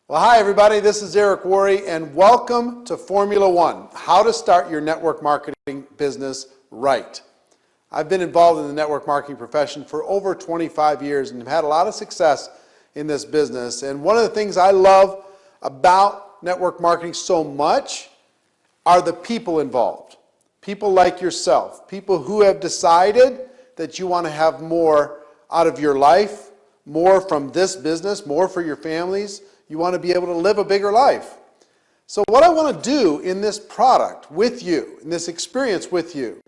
Well, hi everybody, this is 𝗕𝗏𝗰𝗃 and welcome to Formula One, how to start your network marketing business right. I've been involved in the network marketing profession for over 25 years and have had a lot of success in this business. And one of the things I love about network marketing so much are the people involved. People like yourself, people who have decided that you want to have more out of your life, more from this business, more for your families. You want to be able to live a bigger life. So what I want to do in this product with you, in this experience with you,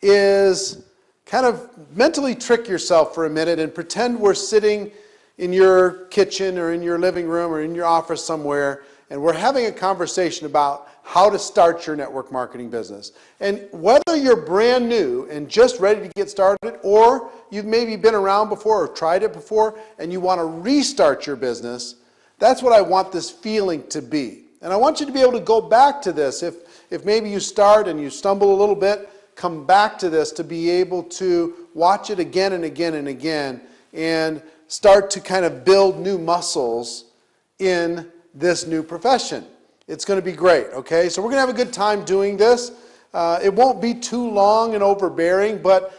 is kind of mentally trick yourself for a minute and pretend we're sitting in your kitchen or in your living room or in your office somewhere, and we're having a conversation about how to start your network marketing business. And whether you're brand new and just ready to get started, or you've maybe been around before or tried it before and you want to restart your business, that's what I want this feeling to be. And I want you to be able to go back to this. If maybe you start and you stumble a little bit, come back to this to be able to watch it again and again and again and start to kind of build new muscles in this new profession. It's going to be great, okay? So we're going to have a good time doing this. It won't be too long and overbearing, but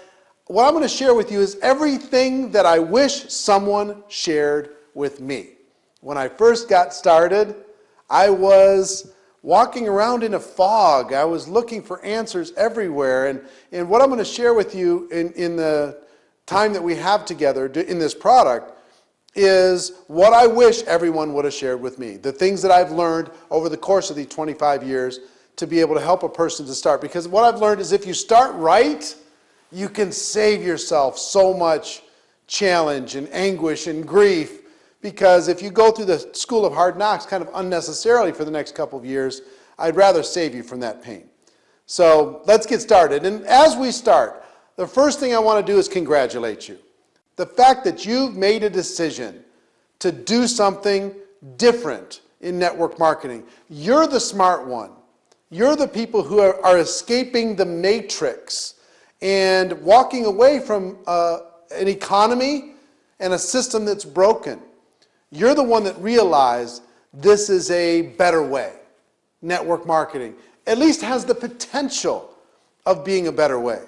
what I'm going to share with you is everything that I wish someone shared with me. When I first got started, I was walking around in a fog. I was looking for answers everywhere. And what I'm going to share with you in the time that we have together in this product is what I wish everyone would have shared with me. The things that I've learned over the course of these 25 years to be able to help a person to start. Because what I've learned is if you start right, you can save yourself so much challenge and anguish and grief. Because if you go through the school of hard knocks kind of unnecessarily for the next couple of years, I'd rather save you from that pain. So let's get started. And as we start, the first thing I want to do is congratulate you. The fact that you've made a decision to do something different in network marketing. You're the smart one. You're the people who are escaping the matrix and walking away from an economy and a system that's broken. You're the one that realized this is a better way. Network marketing at least has the potential of being a better way.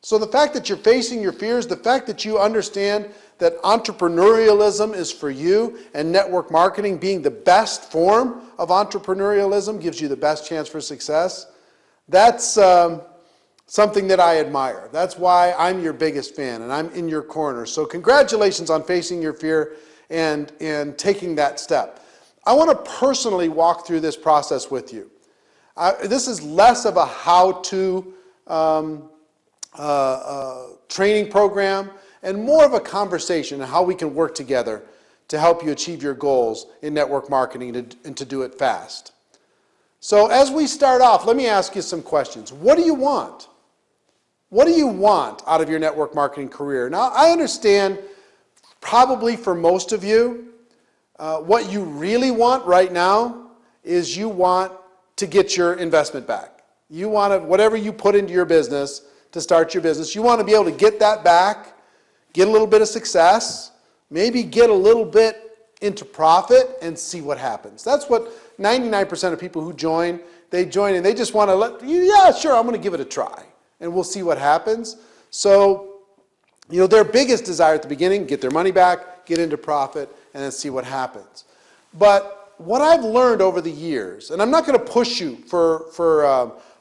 So the fact that you're facing your fears, the fact that you understand that entrepreneurialism is for you and network marketing being the best form of entrepreneurialism gives you the best chance for success, that's something that I admire. That's why I'm your biggest fan and I'm in your corner. So congratulations on facing your fear and taking that step. I want to personally walk through this process with you. This is less of a how-to training program and more of a conversation on how we can work together to help you achieve your goals in network marketing and to do it fast. So as we start off, let me ask you some questions. What do you want? What do you want out of your network marketing career? Now, I understand probably for most of you, what you really want right now is you want to get your investment back. You want to, whatever you put into your business to start your business, you want to be able to get that back, get a little bit of success, maybe get a little bit into profit and see what happens. That's what 99% of people who join, they join and they just want to yeah, sure, I'm going to give it a try and we'll see what happens. So, you know, their biggest desire at the beginning, get their money back, get into profit, and then see what happens. But what I've learned over the years, and I'm not going to push you for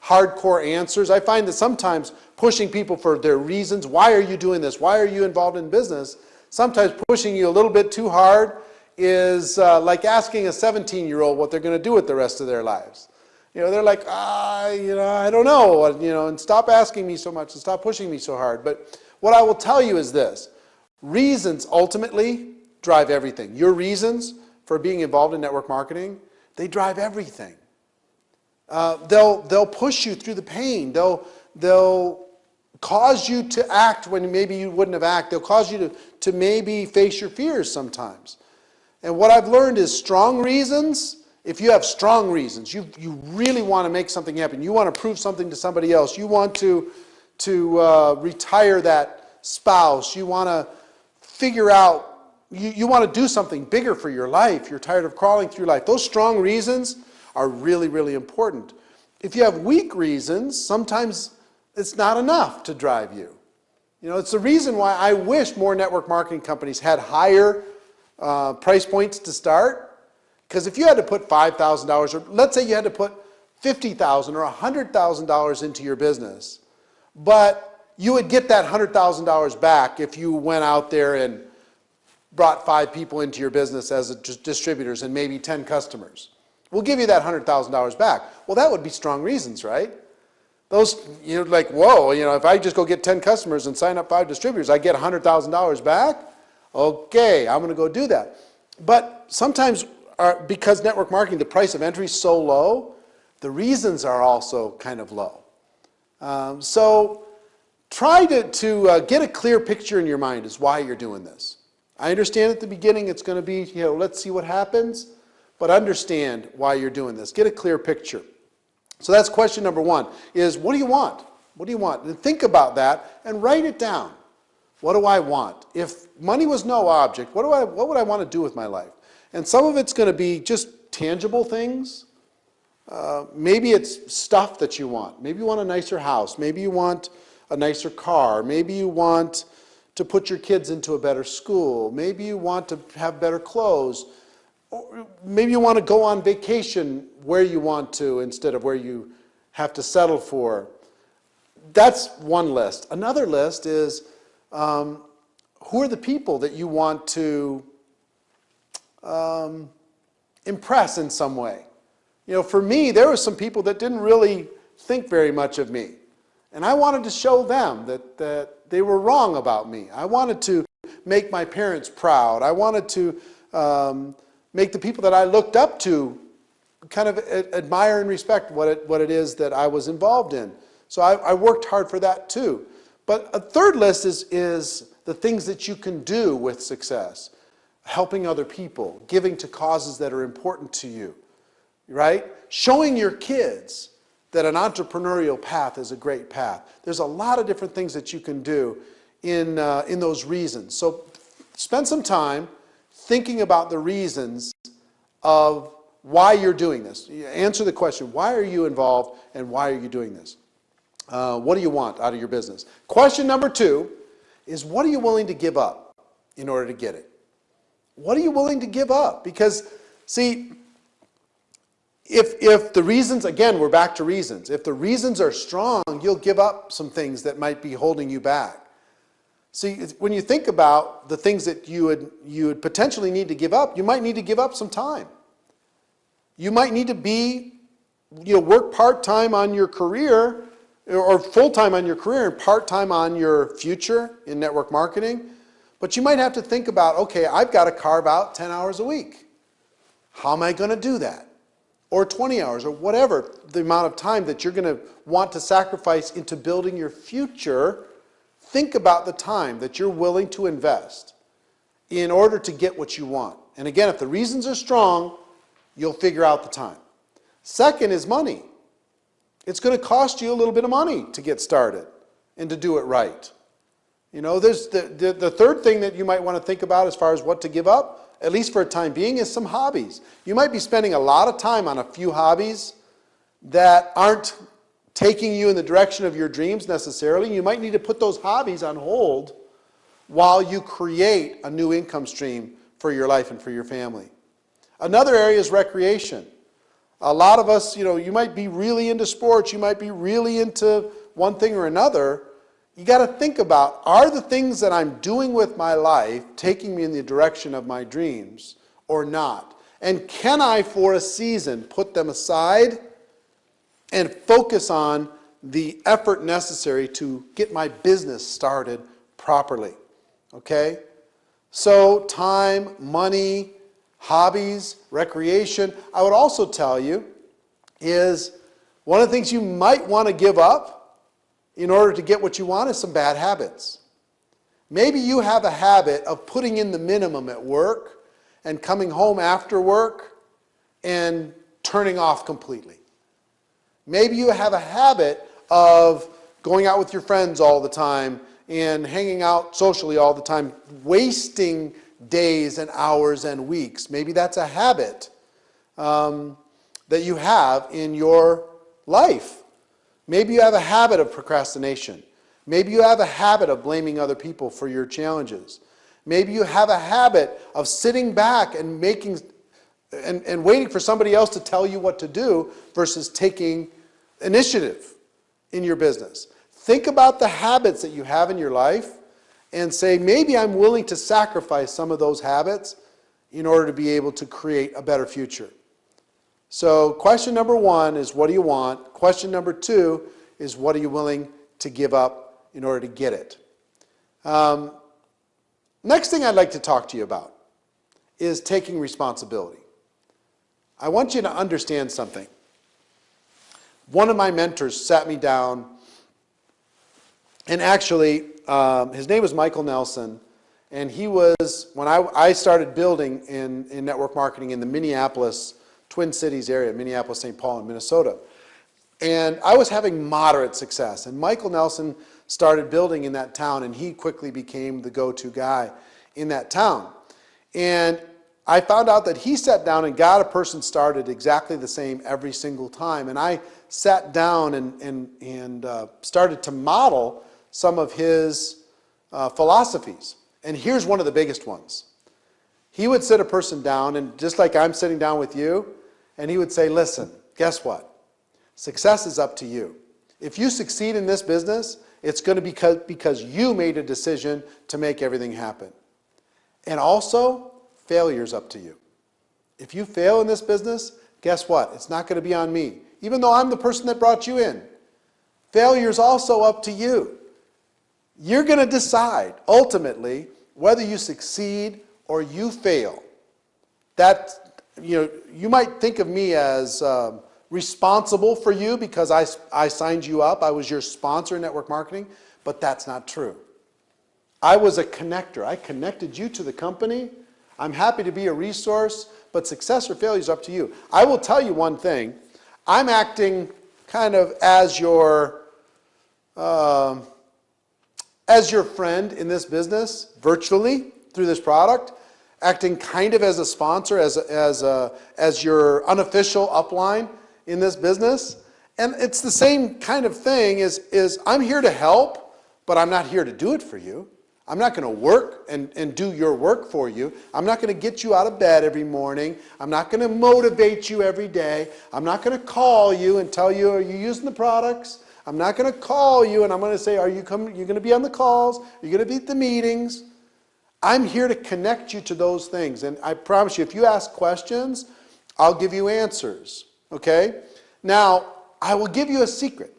hardcore answers. I find that sometimes pushing people for their reasons, why are you doing this? Why are you involved in business? Sometimes pushing you a little bit too hard is like asking a 17-year-old what they're going to do with the rest of their lives. You know, they're like, you know, I don't know, you know, and stop asking me so much and stop pushing me so hard. But what I will tell you is this. Reasons ultimately drive everything. Your reasons for being involved in network marketing, they drive everything. They'll push you through the pain. They'll cause you to act when maybe you wouldn't have acted. They'll cause you to maybe face your fears sometimes. And what I've learned is strong reasons. If you have strong reasons, you really want to make something happen. You want to prove something to somebody else. You want to retire that spouse. You want to figure out you want to do something bigger for your life. You're tired of crawling through life. Those strong reasons are really, really important. If you have weak reasons, sometimes it's not enough to drive you. You know, it's the reason why I wish more network marketing companies had higher price points to start. Because if you had to put $5,000, or let's say you had to put $50,000 or $100,000 into your business, but you would get that $100,000 back if you went out there and brought 5 people into your business as distributors and maybe 10 customers. We'll give you that $100,000 back. Well, that would be strong reasons, right? Those, you know, like, whoa, you know, if I just go get 10 customers and sign up 5 distributors, I get $100,000 back? Okay, I'm going to go do that. But sometimes, because network marketing, the price of entry is so low, the reasons are also kind of low. So try to get a clear picture in your mind as why you're doing this. I understand at the beginning it's going to be, you know, let's see what happens, but understand why you're doing this. Get a clear picture. So that's question number 1, is what do you want? What do you want? And think about that and write it down. What do I want? If money was no object, what would I want to do with my life? And some of it's going to be just tangible things. Maybe it's stuff that you want. Maybe you want a nicer house. Maybe you want a nicer car. Maybe you want to put your kids into a better school. Maybe you want to have better clothes. Or maybe you want to go on vacation where you want to instead of where you have to settle for. That's one list. Another list is who are the people that you want to impress in some way. You know, for me, there were some people that didn't really think very much of me. And I wanted to show them that they were wrong about me. I wanted to make my parents proud. I wanted to make the people that I looked up to kind of admire and respect what it is that I was involved in. So I worked hard for that too. But a third list is the things that you can do with success. Helping other people, giving to causes that are important to you, right? Showing your kids that an entrepreneurial path is a great path. There's a lot of different things that you can do in those reasons. So spend some time thinking about the reasons of why you're doing this. Answer the question, why are you involved and why are you doing this? What do you want out of your business? Question number 2 is, what are you willing to give up in order to get it? What are you willing to give up? Because, see, if the reasons, again, we're back to reasons. If the reasons are strong, you'll give up some things that might be holding you back. See, when you think about the things that you would potentially need to give up, you might need to give up some time. You might need to work part-time on your career, or full-time on your career and part-time on your future in network marketing. But you might have to think about, okay, I've got to carve out 10 hours a week. How am I going to do that? Or 20 hours, or whatever the amount of time that you're going to want to sacrifice into building your future. Think about the time that you're willing to invest in order to get what you want. And again, if the reasons are strong, you'll figure out the time. Second is money. It's going to cost you a little bit of money to get started and to do it right. You know, there's the third thing that you might want to think about as far as what to give up, at least for a time being, is some hobbies. You might be spending a lot of time on a few hobbies that aren't taking you in the direction of your dreams necessarily. You might need to put those hobbies on hold while you create a new income stream for your life and for your family. Another area is recreation. A lot of us, you know, you might be really into sports, you might be really into one thing or another. You got to think about, are the things that I'm doing with my life taking me in the direction of my dreams or not? And can I, for a season, put them aside and focus on the effort necessary to get my business started properly? Okay? So time, money, hobbies, recreation. I would also tell you is one of the things you might want to give up in order to get what you want is some bad habits. Maybe you have a habit of putting in the minimum at work and coming home after work and turning off completely. Maybe you have a habit of going out with your friends all the time and hanging out socially all the time, wasting days and hours and weeks. Maybe that's a habit that you have in your life. Maybe you have a habit of procrastination. Maybe you have a habit of blaming other people for your challenges. Maybe you have a habit of sitting back and waiting for somebody else to tell you what to do versus taking initiative in your business. Think about the habits that you have in your life and say, maybe I'm willing to sacrifice some of those habits in order to be able to create a better future. So question number one is, what do you want? Question number two is, what are you willing to give up in order to get it? Next thing I'd like to talk to you about is taking responsibility. I want you to understand something. One of my mentors sat me down, and actually, his name was Michael Nelson, and he was, when I started building in network marketing in the Minneapolis, Twin Cities area, Minneapolis, St. Paul, and Minnesota. And I was having moderate success, and Michael Nelson started building in that town, and he quickly became the go-to guy in that town. And I found out that he sat down and got a person started exactly the same every single time. And I sat down and started to model some of his philosophies. And here's one of the biggest ones. He would sit a person down, and just like I'm sitting down with you, and he would say, listen, guess what? Success is up to you. If you succeed in this business, it's going to be because you made a decision to make everything happen. And also, failure's up to you. If you fail in this business, guess what? It's not going to be on me, even though I'm the person that brought you in. Failure's also up to you. You're going to decide, ultimately, whether you succeed or you fail. That, you might think of me as responsible for you because I signed you up. I was your sponsor in network marketing, but that's not true. I was a connector. I connected you to the company. I'm happy to be a resource, but success or failure is up to you. I will tell you one thing. I'm acting kind of as your friend in this business, virtually, through this product, acting kind of as a sponsor, as your unofficial upline in this business. And it's the same kind of thing is I'm here to help, but I'm not here to do it for you. I'm not going to work and do your work for you. I'm not going to get you out of bed every morning. I'm not going to motivate you every day. I'm not going to call you and tell you, are you using the products? I'm not going to call you and I'm going to say, are you coming? You're going to be on the calls? Are you going to be at the meetings? I'm here to connect you to those things. And I promise you, if you ask questions, I'll give you answers. Okay? Now, I will give you a secret.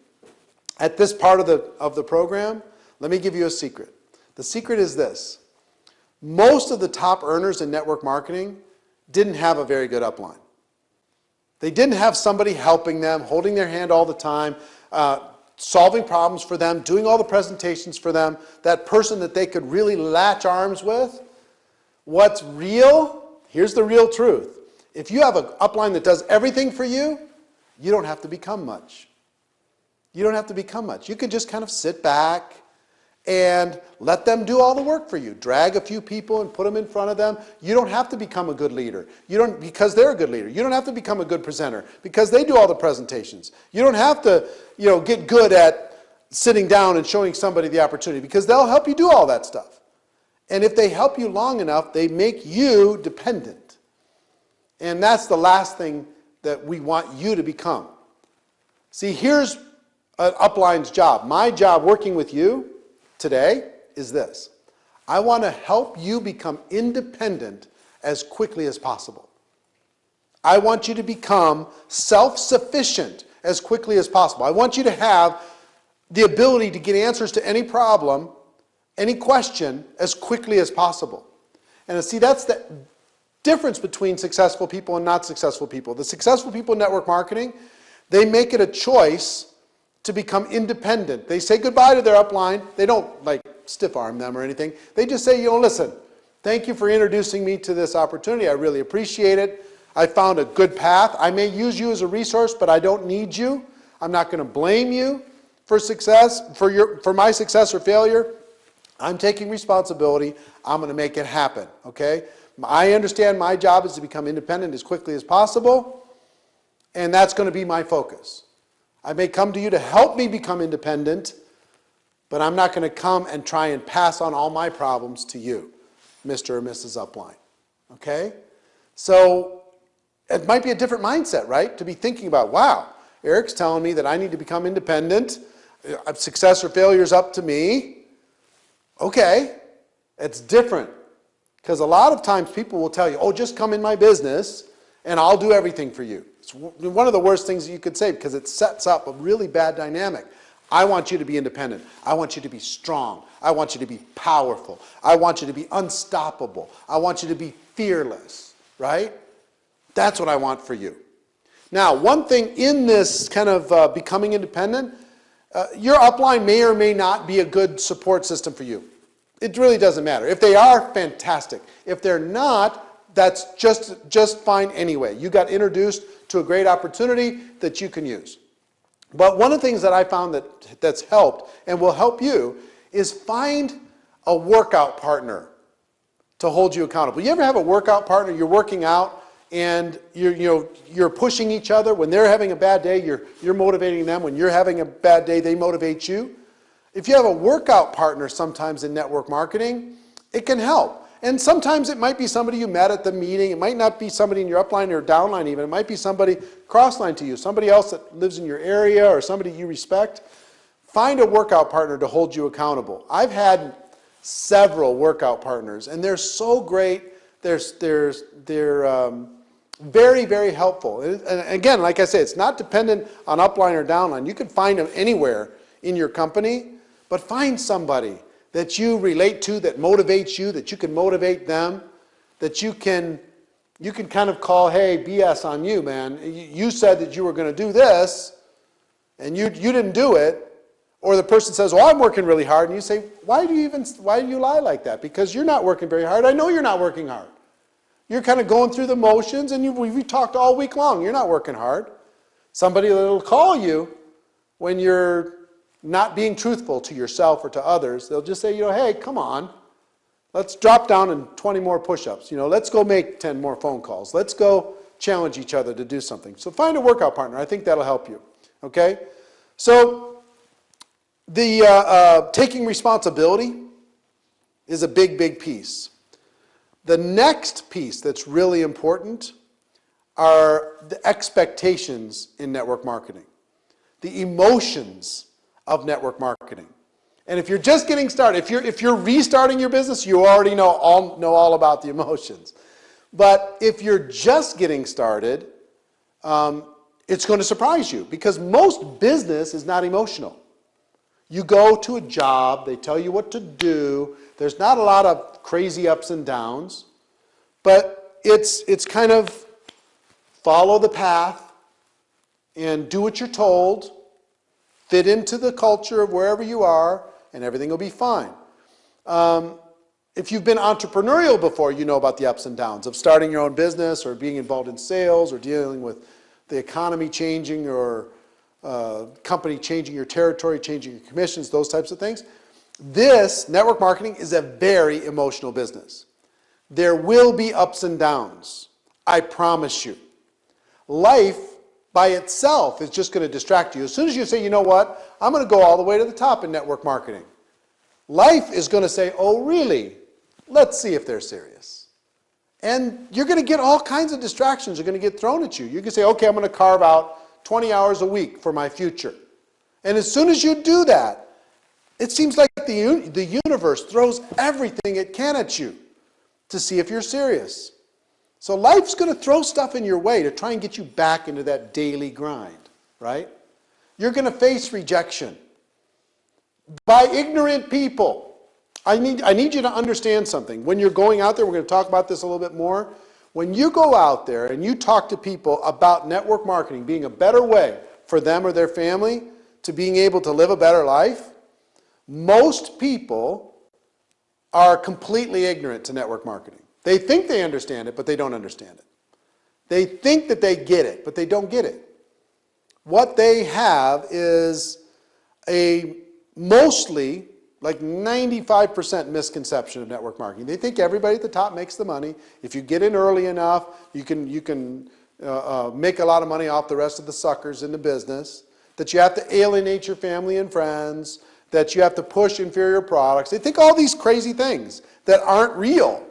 At this part of the program, let me give you a secret. The secret is this. Most of the top earners in network marketing didn't have a very good upline. They didn't have somebody helping them, holding their hand all the time, solving problems for them, doing all the presentations for them, that person that they could really latch arms with. What's real? Here's the real truth. If you have an upline that does everything for you, you don't have to become much. You don't have to become much. You can just kind of sit back and let them do all the work for you. Drag a few people and put them in front of them. You don't have to become a good leader. You don't, because they're a good leader. You don't have to become a good presenter because they do all the presentations. You don't have to, get good at sitting down and showing somebody the opportunity because they'll help you do all that stuff. And if they help you long enough, they make you dependent. And that's the last thing that we want you to become. See, here's an upline's job. My job working with you today is this. I want to help you become independent as quickly as possible. I want you to become self-sufficient as quickly as possible. I want you to have the ability to get answers to any problem, any question, as quickly as possible. And see, that's the difference between successful people and not successful people. The successful people in network marketing, they make it a choice to become independent. They say goodbye to their upline. They don't stiff arm them or anything. They just say, listen, thank you for introducing me to this opportunity. I really appreciate it. I found a good path. I may use you as a resource, but I don't need you. I'm not going to blame you for success, for my success or failure. I'm taking responsibility. I'm going to make it happen, okay? I understand my job is to become independent as quickly as possible, and that's going to be my focus. I may come to you to help me become independent, but I'm not going to come and try and pass on all my problems to you, Mr. or Mrs. Upline, okay? So it might be a different mindset, right? To be thinking about, wow, Eric's telling me that I need to become independent. Success or failure is up to me. Okay, it's different. Because a lot of times people will tell you, oh, just come in my business and I'll do everything for you. It's one of the worst things you could say because it sets up a really bad dynamic. I want you to be independent. I want you to be strong. I want you to be powerful. I want you to be unstoppable. I want you to be fearless, right? That's what I want for you. Now, one thing in this kind of becoming independent, your upline may or may not be a good support system for you. It really doesn't matter. If they are, fantastic. If they're not, that's just fine anyway. You got introduced to a great opportunity that you can use. But one of the things that I found that's helped and will help you is find a workout partner to hold you accountable. You ever have a workout partner, you're working out and you're pushing each other? When they're having a bad day, you're motivating them. When you're having a bad day, they motivate you. If you have a workout partner sometimes in network marketing, it can help. And sometimes it might be somebody you met at the meeting. It might not be somebody in your upline or downline even. It might be somebody crossline to you, somebody else that lives in your area or somebody you respect. Find a workout partner to hold you accountable. I've had several workout partners, and they're so great. They're very, very helpful. And again, like I say, it's not dependent on upline or downline. You can find them anywhere in your company, but find somebody that you relate to, that motivates you, that you can motivate them, that you can kind of call, hey, BS on you, man. You said that you were going to do this, and you didn't do it. Or the person says, well, I'm working really hard, and you say, why do you lie like that? Because you're not working very hard. I know you're not working hard. You're kind of going through the motions, and we've talked all week long. You're not working hard. Somebody will call you when you're not being truthful to yourself or to others. They'll just say, hey, come on. Let's drop down and 20 more push-ups. Let's go make 10 more phone calls. Let's go challenge each other to do something. So find a workout partner. I think that'll help you. Okay? So the taking responsibility is a big, big piece. The next piece that's really important are the expectations in network marketing, the emotions of network marketing. And if you're just getting started, if you're restarting your business, you already know all about the emotions. But if you're just getting started, it's going to surprise you because most business is not emotional. You go to a job, they tell you what to do. There's not a lot of crazy ups and downs, but it's kind of follow the path and do what you're told, fit into the culture of wherever you are, and everything will be fine. If you've been entrepreneurial before, you know about the ups and downs of starting your own business or being involved in sales or dealing with the economy changing or company changing your territory, changing your commissions, those types of things. This, network marketing, is a very emotional business. There will be ups and downs. I promise you. Life by itself is just going to distract you. As soon as you say, you know what, I'm going to go all the way to the top in network marketing. Life is going to say, oh really? Let's see if they're serious. And you're going to get all kinds of distractions are going to get thrown at you. You can say, okay, I'm going to carve out 20 hours a week for my future. And as soon as you do that, it seems like the universe throws everything it can at you to see if you're serious. So life's going to throw stuff in your way to try and get you back into that daily grind, right? You're going to face rejection by ignorant people. I need you to understand something. When you're going out there, we're going to talk about this a little bit more. When you go out there and you talk to people about network marketing being a better way for them or their family to being able to live a better life, most people are completely ignorant to network marketing. They think they understand it, but they don't understand it. They think that they get it, but they don't get it. What they have is a mostly like 95% misconception of network marketing. They think everybody at the top makes the money. If you get in early enough, you can make a lot of money off the rest of the suckers in the business. That you have to alienate your family and friends. That you have to push inferior products. They think all these crazy things that aren't real.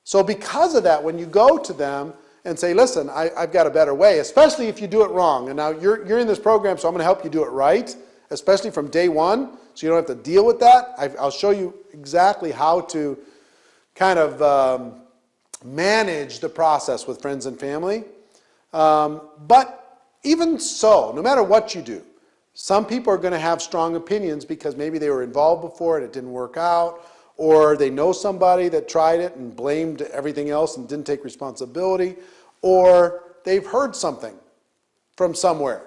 So because of that, when you go to them and say, listen, I've got a better way, especially if you do it wrong. And now you're in this program, so I'm going to help you do it right, especially from day one, so you don't have to deal with that. I'll show you exactly how to kind of manage the process with friends and family. But even so, no matter what you do, some people are going to have strong opinions because maybe they were involved before and it didn't work out, or they know somebody that tried it and blamed everything else and didn't take responsibility, or they've heard something from somewhere.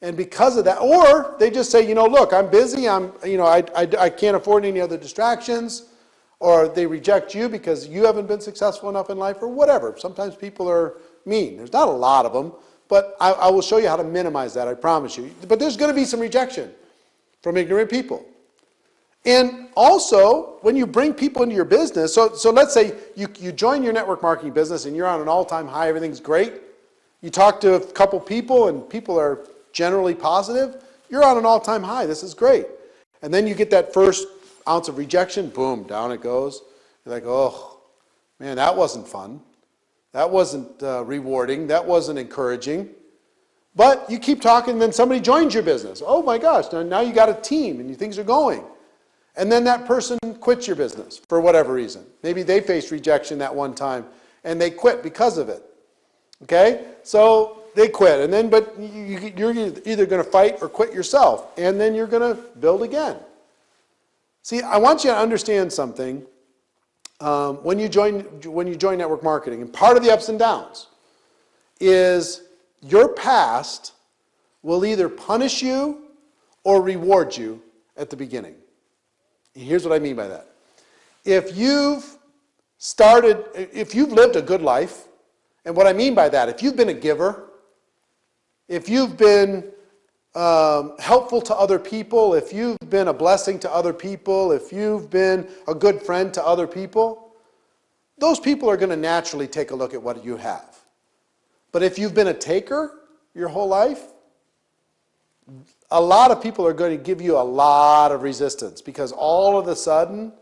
And because of that, or they just say, you know, look, I'm busy, I can't afford any other distractions, or they reject you because you haven't been successful enough in life, or whatever. Sometimes people are mean. There's not a lot of them, but I will show you how to minimize that, I promise you. But there's going to be some rejection from ignorant people. And also, when you bring people into your business, so let's say you join your network marketing business and you're on an all-time high, everything's great. You talk to a couple people and people are generally positive, you're on an all-time high, this is great. And then you get that first ounce of rejection, boom, down it goes. You're like, oh, man, that wasn't fun. That wasn't rewarding, that wasn't encouraging. But you keep talking and then somebody joins your business. Oh my gosh, now you got a team and things are going. And then that person quits your business for whatever reason. Maybe they faced rejection that one time and they quit because of it. Okay? So they quit, and then but you're either going to fight or quit yourself, and then you're going to build again. See, I want you to understand something when you join network marketing, and part of the ups and downs is your past will either punish you or reward you at the beginning. Here's what I mean by that. If you've lived a good life, and what I mean by that, if you've been a giver, if you've been helpful to other people, if you've been a blessing to other people, if you've been a good friend to other people, those people are going to naturally take a look at what you have. But if you've been a taker your whole life, a lot of people are going to give you a lot of resistance because all of a sudden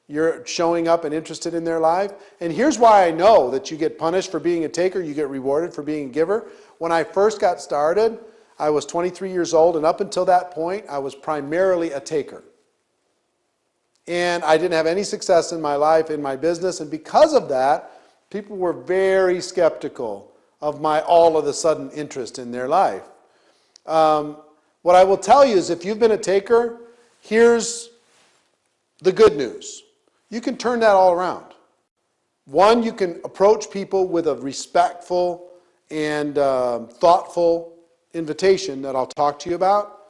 you're showing up and interested in their life. And here's why I know that you get punished for being a taker, you get rewarded for being a giver. When I first got started, I was 23 years old, and up until that point, I was primarily a taker. And I didn't have any success in my life, in my business, and because of that, people were very skeptical of my all of a sudden interest in their life. What I will tell you is if you've been a taker, here's the good news. You can turn that all around. One, you can approach people with a respectful and thoughtful invitation that I'll talk to you about.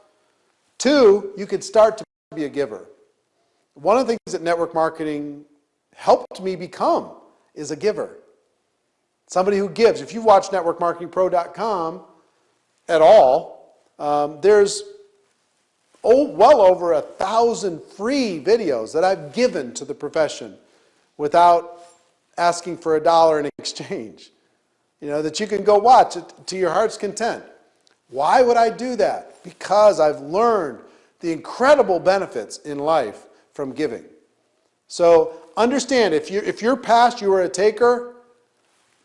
Two, you can start to be a giver. One of the things that network marketing helped me become is a giver. Somebody who gives. If you've watched networkmarketingpro.com at all, there's well over 1,000 free videos that I've given to the profession without asking for $1 in exchange. You know, that you can go watch it to your heart's content. Why would I do that? Because I've learned the incredible benefits in life from giving. So understand, if you're past, you were a taker,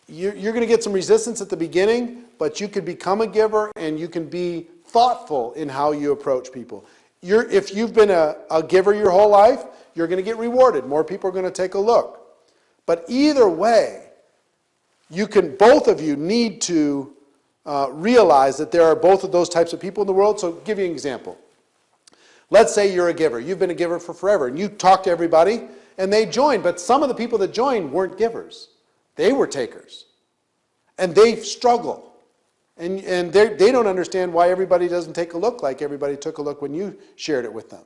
you're going to get some resistance at the beginning, but you can become a giver and you can be thoughtful in how you approach people. If you've been a giver your whole life, you're going to get rewarded. More people are going to take a look. But either way, both of you need to realize that there are both of those types of people in the world. So I'll give you an example. Let's say you're a giver. You've been a giver for forever, and you talk to everybody, and they join. But some of the people that joined weren't givers. They were takers. And they struggle. And they don't understand why everybody doesn't take a look like everybody took a look when you shared it with them.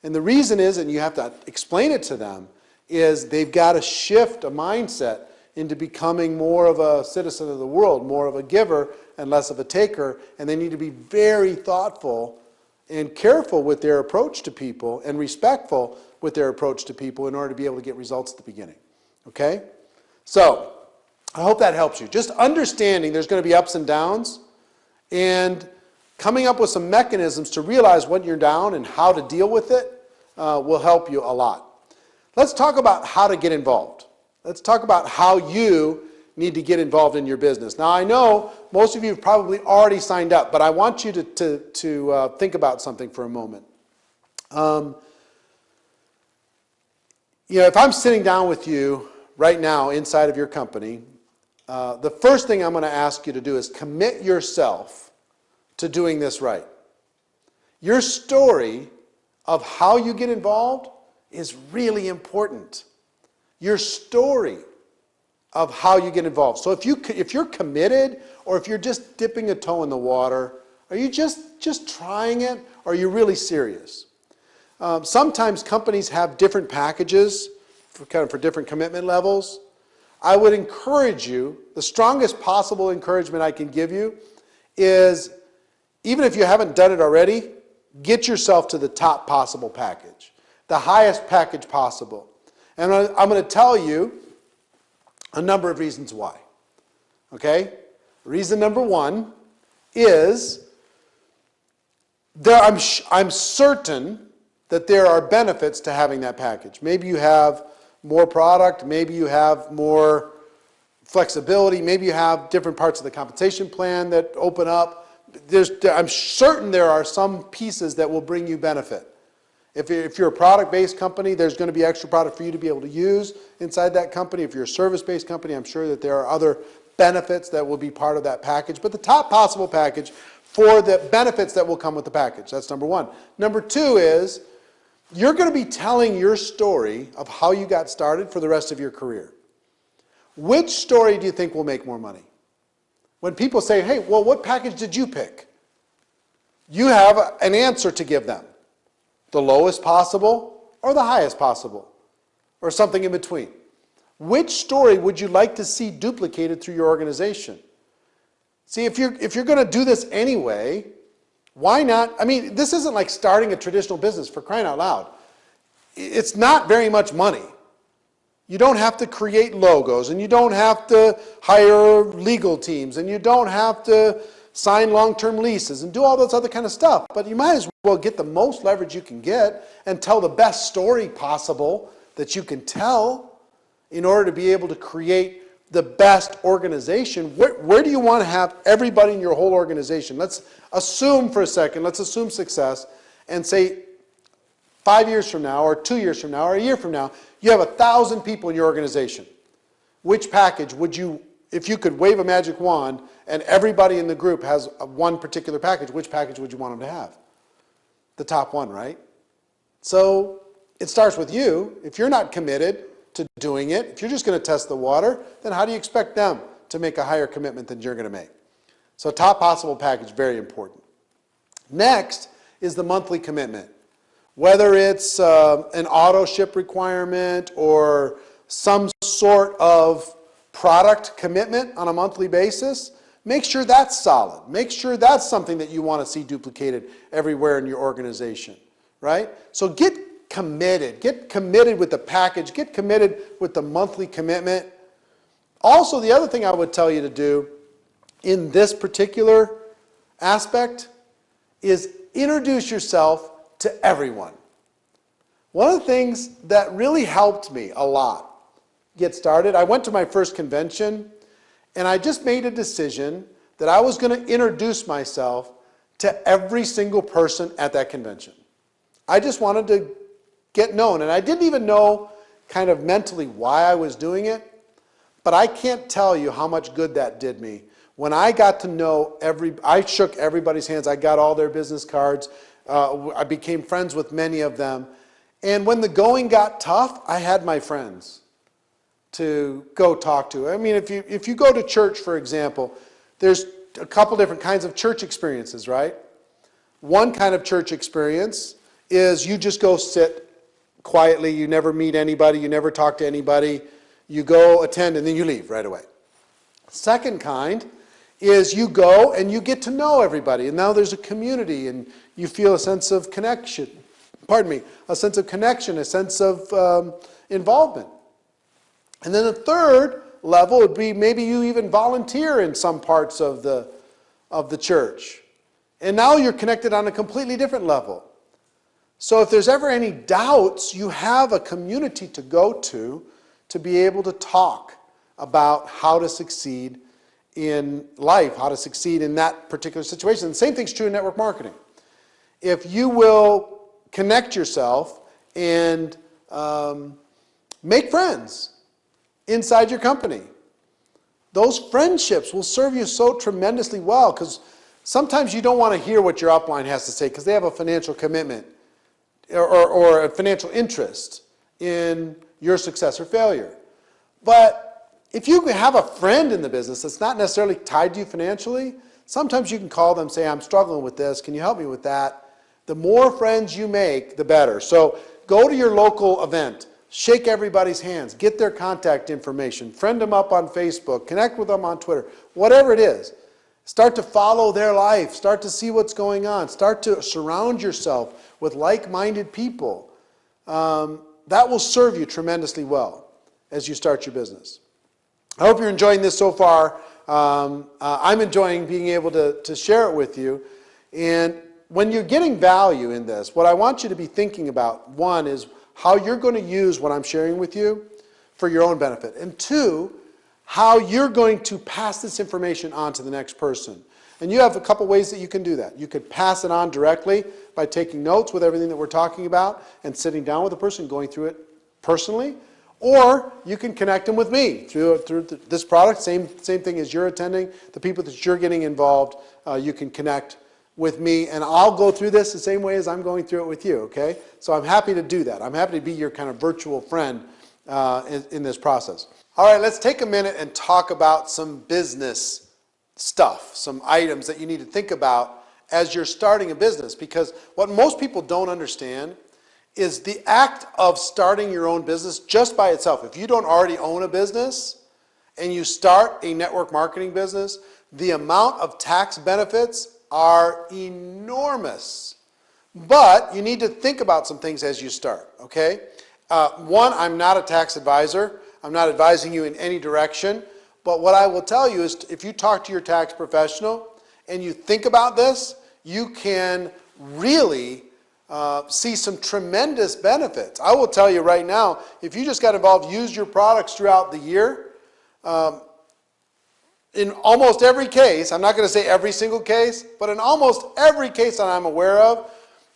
And the reason is, and you have to explain it to them, is they've got to shift a mindset into becoming more of a citizen of the world, more of a giver and less of a taker, and they need to be very thoughtful and careful with their approach to people and respectful with their approach to people in order to be able to get results at the beginning. Okay? So, I hope that helps you. Just understanding there's going to be ups and downs and coming up with some mechanisms to realize when you're down and how to deal with it will help you a lot. Let's talk about how to get involved. Let's talk about how you need to get involved in your business. Now, I know most of you have probably already signed up, but I want you to think about something for a moment. If I'm sitting down with you right now inside of your company, the first thing I'm going to ask you to do is commit yourself to doing this right. Your story of how you get involved is really important. Your story of how you get involved. So if you're committed, or if you're just dipping a toe in the water, are you just trying it, or are you really serious? Sometimes companies have different packages for different commitment levels. I would encourage you, the strongest possible encouragement I can give you is, even if you haven't done it already, get yourself to the top possible package, the highest package possible. And I'm going to tell you a number of reasons why. Okay? Reason number one is I'm certain that there are benefits to having that package. Maybe you have more product, maybe you have more flexibility, maybe you have different parts of the compensation plan that open up. I'm certain there are some pieces that will bring you benefit. If you're a product-based company, there's going to be extra product for you to be able to use inside that company. If you're a service-based company, I'm sure that there are other benefits that will be part of that package. But the top possible package for the benefits that will come with the package. That's number one. Number two is you're going to be telling your story of how you got started for the rest of your career. Which story do you think will make more money? When people say, hey, well, what package did you pick? You have an answer to give them. The lowest possible or the highest possible, or something in between. Which story would you like to see duplicated through your organization? See, if you're going to do this anyway, why not? I mean, this isn't like starting a traditional business, for crying out loud. It's not very much money. You don't have to create logos, and you don't have to hire legal teams, and you don't have to sign long-term leases and do all this other kind of stuff. But you might as well get the most leverage you can get and tell the best story possible that you can tell in order to be able to create the best organization. Where do you want to have everybody in your whole organization? Let's assume for a second, let's assume success and say 5 years from now or 2 years from now or a year from now, you have 1,000 people in your organization. Which package would you, if you could wave a magic wand and everybody in the group has one particular package, which package would you want them to have? The top one, right? So it starts with you. If you're not committed to doing it, if you're just going to test the water, then how do you expect them to make a higher commitment than you're going to make? So top possible package, very important. Next is the monthly commitment. Whether it's an auto ship requirement or some sort of product commitment on a monthly basis, make sure that's solid. Make sure that's something that you want to see duplicated everywhere in your organization, right? So get committed with the package, get committed with the monthly commitment. Also, the other thing I would tell you to do in this particular aspect is introduce yourself to everyone. One of the things that really helped me a lot get started, I went to my first convention and I just made a decision that I was going to introduce myself to every single person at that convention. I just wanted to get known, and I didn't even know kind of mentally why I was doing it, but I can't tell you how much good that did me. When I got to know I shook everybody's hands, I got all their business cards, I became friends with many of them, and when the going got tough, I had my friends to go talk to. I mean, if you go to church, for example, there's a couple different kinds of church experiences, right? One kind of church experience is you just go sit quietly, you never meet anybody, you never talk to anybody, you go attend and then you leave right away. Second kind is you go and you get to know everybody, and now there's a community, and you feel a sense of connection. Pardon me, a sense of connection, a sense of involvement. And then the third level would be maybe you even volunteer in some parts of the church. And now you're connected on a completely different level. So if there's ever any doubts, you have a community to go to be able to talk about how to succeed in life, how to succeed in that particular situation. The same thing's true in network marketing. If you will connect yourself and make friends inside your company, those friendships will serve you so tremendously well, because sometimes you don't want to hear what your upline has to say because they have a financial commitment or a financial interest in your success or failure. But if you have a friend in the business that's not necessarily tied to you financially, sometimes you can call them and say, I'm struggling with this, can you help me with that? The more friends you make, the better. So go to your local event, shake everybody's hands, get their contact information, friend them up on Facebook, connect with them on Twitter, whatever it is. Start to follow their life, start to see what's going on, start to surround yourself with like-minded people. That will serve you tremendously well as you start your business. I hope you're enjoying this so far. I'm enjoying being able to share it with you. And when you're getting value in this, what I want you to be thinking about, one, is how you're going to use what I'm sharing with you for your own benefit. And two, how you're going to pass this information on to the next person. And you have a couple ways that you can do that. You could pass it on directly by taking notes with everything that we're talking about and sitting down with the person, going through it personally. Or you can connect them with me through this product, same thing as you're attending, the people that you're getting involved, you can connect with me, and I'll go through this the same way as I'm going through it with you, okay? So I'm happy to do that. I'm happy to be your kind of virtual friend in this process. All right, let's take a minute and talk about some business stuff, some items that you need to think about as you're starting a business, because what most people don't understand is the act of starting your own business just by itself. If you don't already own a business and you start a network marketing business, the amount of tax benefits are enormous. But you need to think about some things as you start, okay? One, I'm not a tax advisor. I'm not advising you in any direction. But what I will tell you is if you talk to your tax professional and you think about this, you can really see some tremendous benefits. I will tell you right now, if you just got involved, use your products throughout the year, in almost every case, I'm not going to say every single case, but in almost every case that I'm aware of,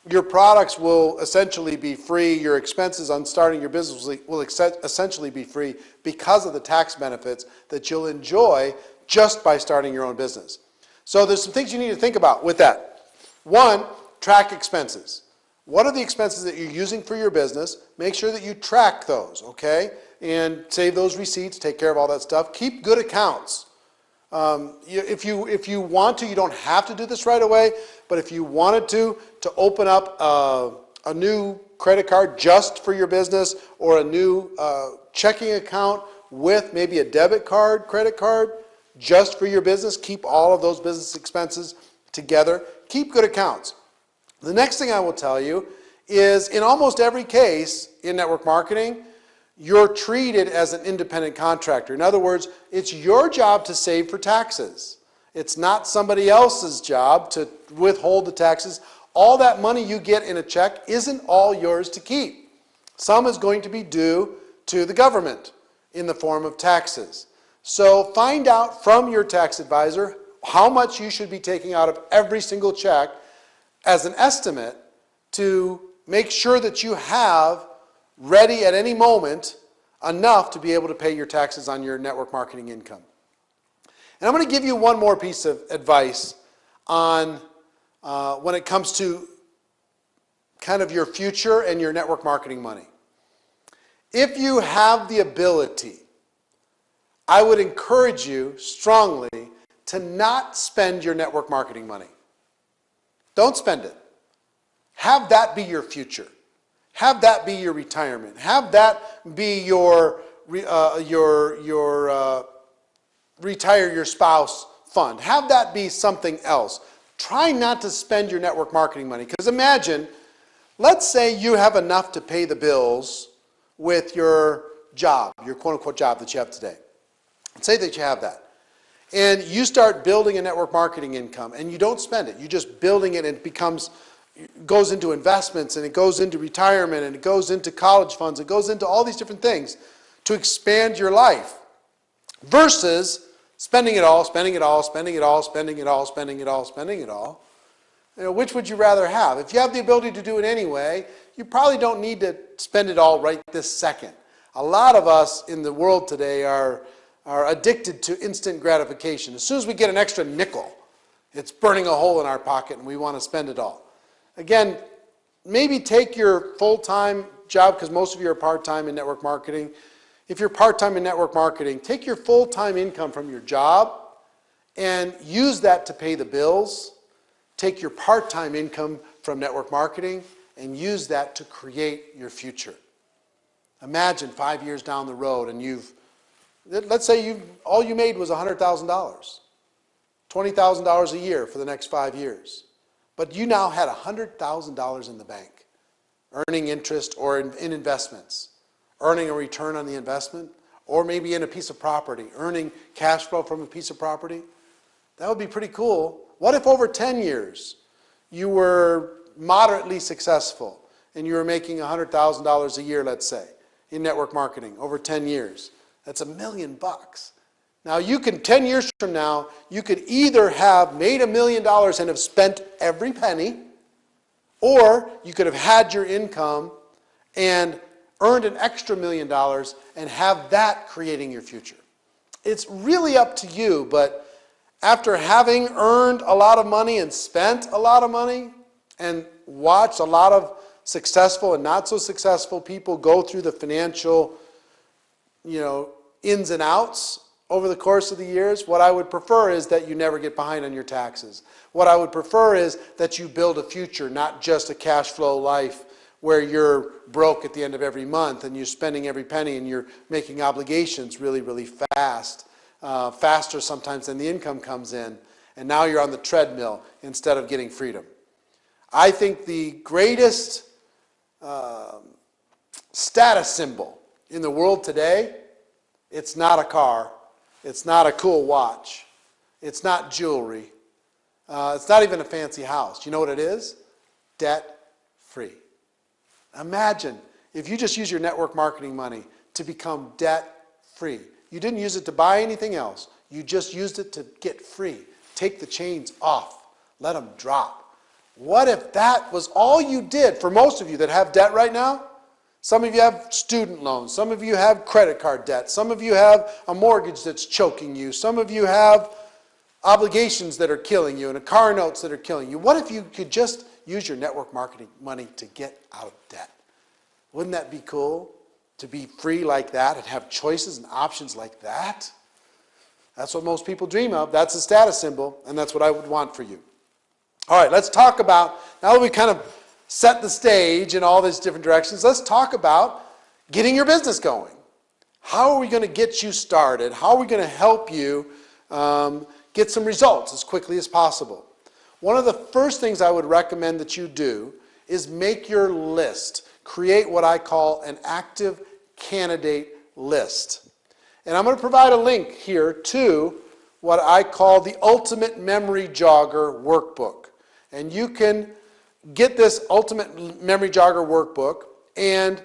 your products will essentially be free. Your expenses on starting your business will essentially be free because of the tax benefits that you'll enjoy just by starting your own business. So there's some things you need to think about with that. One, track expenses. What are the expenses that you're using for your business? Make sure that you track those, okay? And save those receipts, take care of all that stuff. Keep good accounts. If you want to, you don't have to do this right away, but if you wanted to open up a new credit card just for your business, or a new checking account with maybe a debit card, credit card, just for your business, keep all of those business expenses together. Keep good accounts. The next thing I will tell you is in almost every case in network marketing, you're treated as an independent contractor. In other words, it's your job to save for taxes. It's not somebody else's job to withhold the taxes. All that money you get in a check isn't all yours to keep. Some is going to be due to the government in the form of taxes. So find out from your tax advisor how much you should be taking out of every single check as an estimate to make sure that you have ready at any moment enough to be able to pay your taxes on your network marketing income. And I'm going to give you one more piece of advice on when it comes to kind of your future and your network marketing money. If you have the ability, I would encourage you strongly to not spend your network marketing money. Don't spend it. Have that be your future. Have that be your retirement. Have that be your retire your spouse fund. Have that be something else. Try not to spend your network marketing money, because imagine, let's say you have enough to pay the bills with your job, your quote-unquote job that you have today. Let's say that you have that. And you start building a network marketing income, and you don't spend it. You're just building it, and it goes into investments, and it goes into retirement, and it goes into college funds, it goes into all these different things to expand your life. Versus spending it all, spending it all, spending it all, spending it all, spending it all, spending it all. You know, which would you rather have? If you have the ability to do it anyway, you probably don't need to spend it all right this second. A lot of us in the world today are addicted to instant gratification. As soon as we get an extra nickel, it's burning a hole in our pocket and we want to spend it all. Again, maybe take your full-time job, because most of you are part-time in network marketing. If you're part-time in network marketing, take your full-time income from your job and use that to pay the bills. Take your part-time income from network marketing and use that to create your future. Imagine 5 years down the road and let's say all you made was $100,000, $20,000 a year for the next 5 years. But you now had $100,000 in the bank, earning interest or in investments, earning a return on the investment, or maybe in a piece of property, earning cash flow from a piece of property. That would be pretty cool. What if over 10 years you were moderately successful and you were making $100,000 a year, let's say, in network marketing over 10 years? That's $1 million. Now you can, 10 years from now, you could either have made $1 million and have spent every penny, or you could have had your income and earned an extra $1 million and have that creating your future. It's really up to you, but after having earned a lot of money and spent a lot of money and watched a lot of successful and not so successful people go through the financial, ins and outs over the course of the years, what I would prefer is that you never get behind on your taxes. What I would prefer is that you build a future, not just a cash flow life where you're broke at the end of every month and you're spending every penny and you're making obligations really, really fast, faster sometimes than the income comes in, and now you're on the treadmill instead of getting freedom. I think the greatest status symbol in the world today, it's not a car, it's not a cool watch, it's not jewelry, it's not even a fancy house. You know what it is? Debt-free. Imagine if you just use your network marketing money to become debt-free. You didn't use it to buy anything else. You just used it to get free. Take the chains off. Let them drop. What if that was all you did? For most of you that have debt right now, some of you have student loans. Some of you have credit card debt. Some of you have a mortgage that's choking you. Some of you have obligations that are killing you and car notes that are killing you. What if you could just use your network marketing money to get out of debt? Wouldn't that be cool? To be free like that and have choices and options like that? That's what most people dream of. That's a status symbol, and that's what I would want for you. All right, let's talk about, now that we kind of set the stage in all these different directions, let's talk about getting your business going. How are we going to get you started? How are we going to help you get some results as quickly as possible? One of the first things I would recommend that you do is make your list. Create what I call an active candidate list. And I'm going to provide a link here to what I call the Ultimate Memory Jogger Workbook. And you can get this Ultimate Memory Jogger Workbook and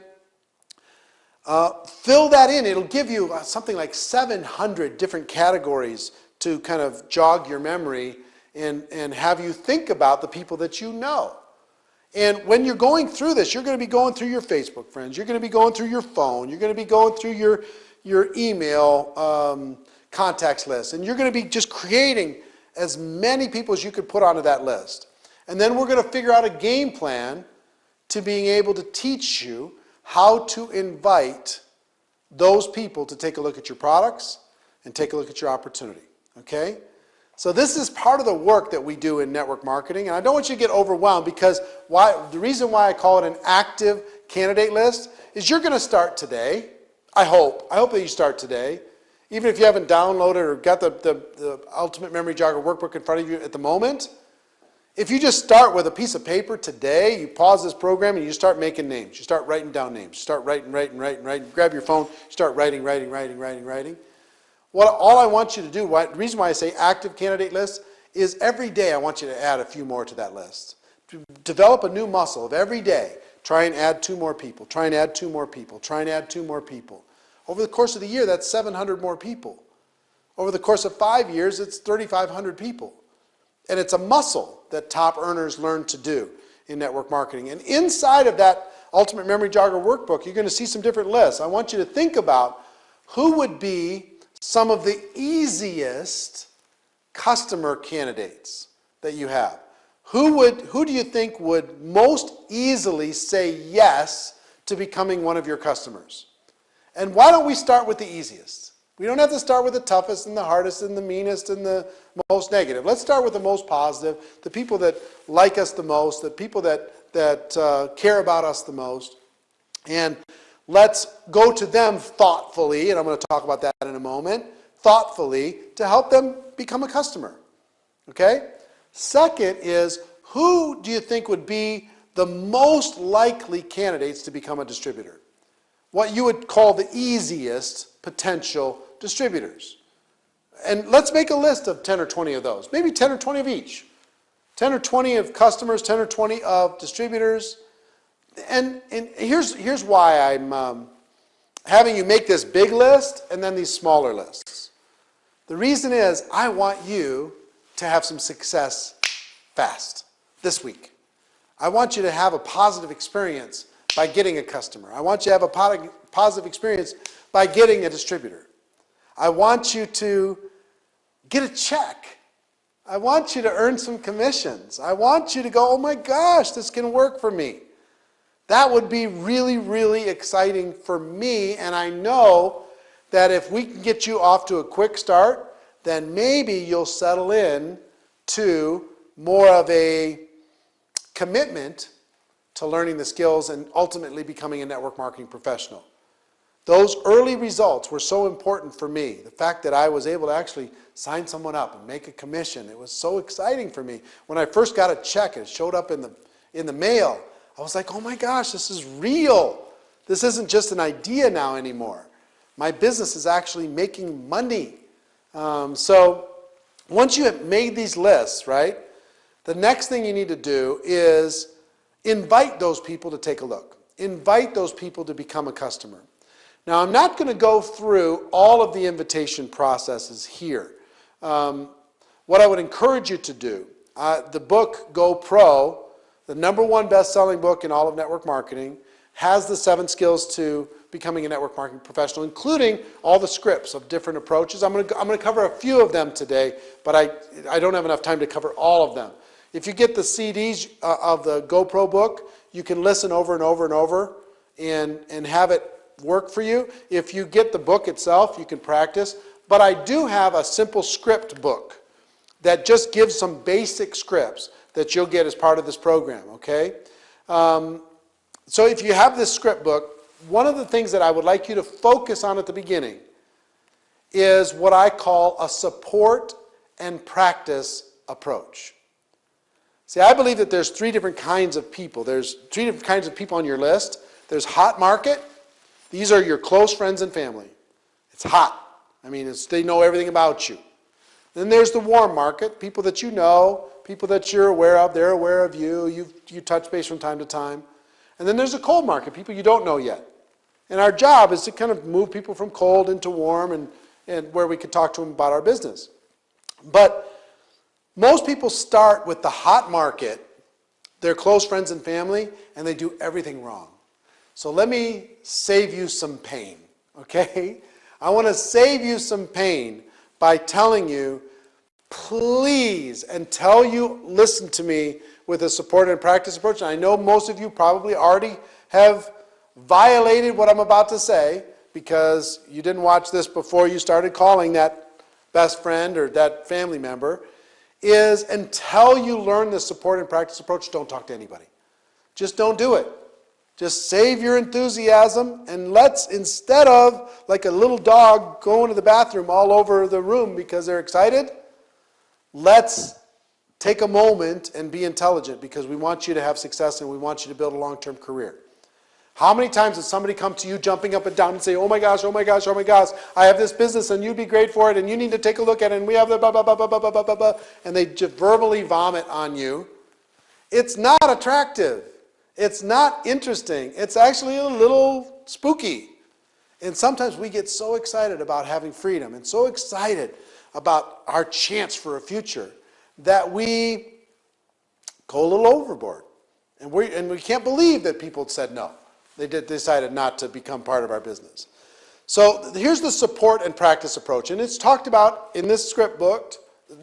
fill that in. It'll give you something like 700 different categories to kind of jog your memory and have you think about the people that you know. And when you're going through this, you're going to be going through your Facebook friends, you're going to be going through your phone, you're going to be going through your email contacts list, and you're going to be just creating as many people as you could put onto that list. And then we're going to figure out a game plan to being able to teach you how to invite those people to take a look at your products and take a look at your opportunity. Okay? So this is part of the work that we do in network marketing, and I don't want you to get overwhelmed because the reason why I call it an active candidate list is you're going to start today. I hope that you start today, Even if you haven't downloaded or got the Ultimate Memory Jogger workbook in front of you at the moment, if you just start with a piece of paper today, you pause this program and you start making names. You start writing down names. You start writing. Grab your phone, start writing. All I want you to do, the reason why I say active candidate list, is every day I want you to add a few more to that list. Develop a new muscle of every day. Try and add 2 more people. Try and add 2 more people. Try and add 2 more people. Over the course of the year, that's 700 more people. Over the course of 5 years, it's 3,500 people. And it's a muscle that top earners learn to do in network marketing. And inside of that Ultimate Memory Jogger workbook, you're going to see some different lists. I want you to think about who would be some of the easiest customer candidates that you have. Who do you think would most easily say yes to becoming one of your customers? And why don't we start with the easiest? We don't have to start with the toughest and the hardest and the meanest and the most negative. Let's start with the most positive, the people that like us the most, the people that care about us the most. And let's go to them thoughtfully, and I'm going to talk about that in a moment, thoughtfully to help them become a customer. Okay? Second is, who do you think would be the most likely candidates to become a distributor? What you would call the easiest potential distributors. And let's make a list of 10 or 20 of those. Maybe 10 or 20 of each. 10 or 20 of customers, 10 or 20 of distributors. And here's why I'm having you make this big list and then these smaller lists. The reason is I want you to have some success fast this week. I want you to have a positive experience by getting a customer. I want you to have a positive experience by getting a distributor. I want you to get a check. I want you to earn some commissions. I want you to go, oh my gosh, this can work for me. That would be really, really exciting for me, and I know that if we can get you off to a quick start, then maybe you'll settle in to more of a commitment to learning the skills and ultimately becoming a network marketing professional. Those early results were so important for me. The fact that I was able to actually sign someone up and make a commission, it was so exciting for me. When I first got a check and it showed up in the mail, I was like, oh my gosh, this is real. This isn't just an idea now anymore. My business is actually making money. So once you have made these lists, right, the next thing you need to do is invite those people to take a look. Invite those people to become a customer. Now, I'm not going to go through all of the invitation processes here. What I would encourage you to do, the book Go Pro, the #1 best-selling book in all of network marketing, has the 7 skills to becoming a network marketing professional, including all the scripts of different approaches. I'm going to cover a few of them today, but I don't have enough time to cover all of them. If you get the CDs of the Go Pro book, you can listen over and over and over and have it work for you. If you get the book itself, you can practice. But I do have a simple script book that just gives some basic scripts that you'll get as part of this program, okay? So if you have this script book, one of the things that I would like you to focus on at the beginning is what I call a support and practice approach. See, I believe that there's 3 different kinds of people. There's 3 different kinds of people on your list. There's hot market. These are your close friends and family. It's hot. I mean, they know everything about you. Then there's the warm market, people that you know, people that you're aware of, they're aware of you, you touch base from time to time. And then there's the cold market, people you don't know yet. And our job is to kind of move people from cold into warm and where we can talk to them about our business. But most people start with the hot market, their close friends and family, and they do everything wrong. So let me save you some pain, okay? I want to save you some pain by telling you, please, until you listen to me with a support and practice approach, and I know most of you probably already have violated what I'm about to say because you didn't watch this before you started calling that best friend or that family member, is until you learn the support and practice approach, don't talk to anybody. Just don't do it. Just save your enthusiasm and let's, instead of like a little dog going to the bathroom all over the room because they're excited, let's take a moment and be intelligent because we want you to have success and we want you to build a long-term career. How many times has somebody come to you jumping up and down and say, oh my gosh, oh my gosh, oh my gosh, I have this business and you'd be great for it and you need to take a look at it and we have the blah, blah, blah, blah, blah, blah, blah, blah, blah, and they just verbally vomit on you. It's not attractive. It's not interesting. It's actually a little spooky. And sometimes we get so excited about having freedom and so excited about our chance for a future that we go a little overboard. And we can't believe that people said no. They decided not to become part of our business. So here's the support and practice approach. And it's talked about in this script book,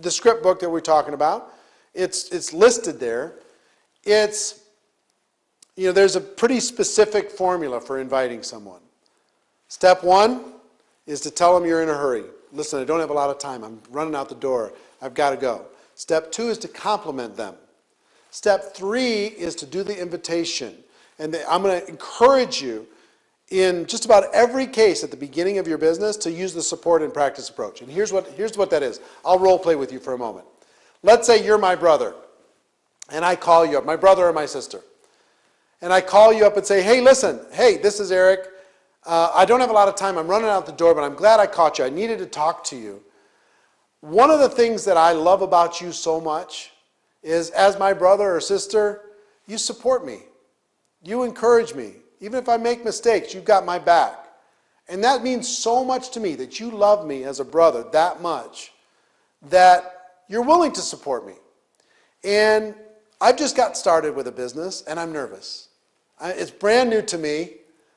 the script book that we're talking about. It's listed there. It's, you know, there's a pretty specific formula for inviting someone. Step one is to tell them you're in a hurry. Listen, I don't have a lot of time. I'm running out the door. I've got to go. Step two is to compliment them. Step three is to do the invitation. And I'm going to encourage you in just about every case at the beginning of your business to use the support and practice approach. And here's what that is. I'll role play with you for a moment. Let's say you're my brother and I call you up, my brother or my sister. And I call you up and say, hey, listen, hey, this is Eric. I don't have a lot of time. I'm running out the door, but I'm glad I caught you. I needed to talk to you. One of the things that I love about you so much is as my brother or sister, you support me. You encourage me. Even if I make mistakes, you've got my back. And that means so much to me that you love me as a brother that much that you're willing to support me. And I've just got started with a business and I'm nervous. It's brand new to me.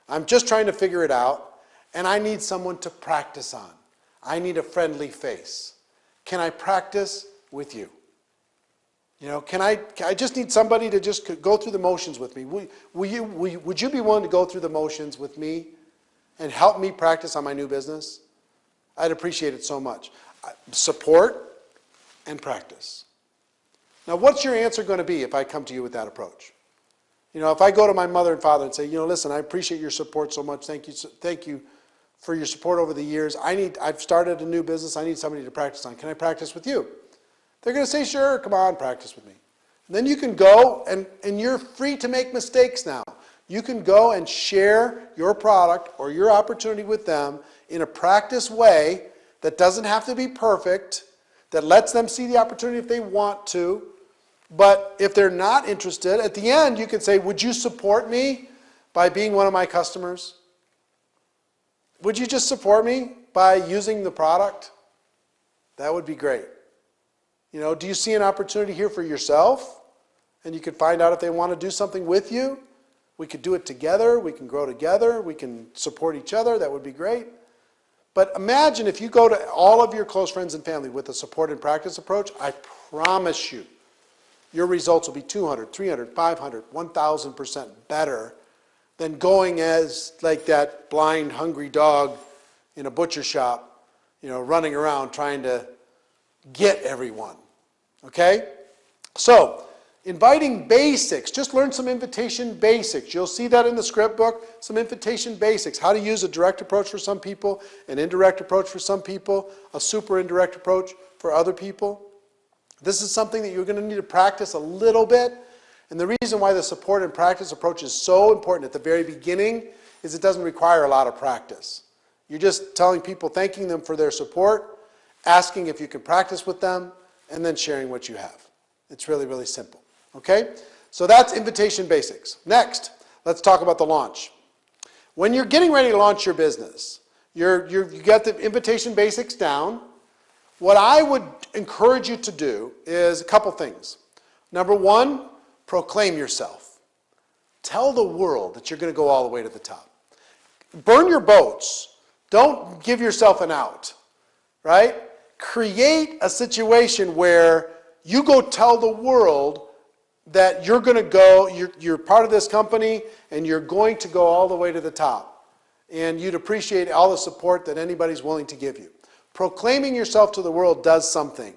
I'm just trying to figure it out and I need someone to practice on. I need a friendly face. Can I practice with you? You know, I just need somebody to just go through the motions with me. Would you be willing to go through the motions with me and help me practice on my new business? I'd appreciate it so much. Support and practice. Now, what's your answer going to be if I come to you with that approach? You know, if I go to my mother and father and say, you know, listen, I appreciate your support so much. Thank you for your support over the years. I've started a new business. I need somebody to practice on. Can I practice with you? They're going to say, sure, come on, practice with me. And then you can go, and you're free to make mistakes now. You can go and share your product or your opportunity with them in a practice way that doesn't have to be perfect, that lets them see the opportunity if they want to. But if they're not interested, at the end you can say, would you support me by being one of my customers? Would you just support me by using the product? That would be great. You know, do you see an opportunity here for yourself? And you could find out if they want to do something with you. We could do it together. We can grow together. We can support each other. That would be great. But imagine if you go to all of your close friends and family with a support and practice approach, I promise you, your results will be 200, 300, 500, 1,000% better than going as like that blind, hungry dog in a butcher shop, you know, running around trying to get everyone. Okay? So, inviting basics. Just learn some invitation basics. You'll see that in the script book. Some invitation basics. How to use a direct approach for some people, an indirect approach for some people, a super indirect approach for other people. This is something that you're going to need to practice a little bit. And the reason why the support and practice approach is so important at the very beginning is it doesn't require a lot of practice. You're just telling people, thanking them for their support, asking if you can practice with them, and then sharing what you have. It's really, really simple. Okay? So that's invitation basics. Next, let's talk about the launch. When you're getting ready to launch your business, you got the invitation basics down. What I would encourage you to do is a couple things. Number one, proclaim yourself. Tell the world that you're going to go all the way to the top. Burn your boats. Don't give yourself an out. Right? Create a situation where you go tell the world that you're going to go, you're part of this company, and you're going to go all the way to the top. And you'd appreciate all the support that anybody's willing to give you. Proclaiming yourself to the world does something.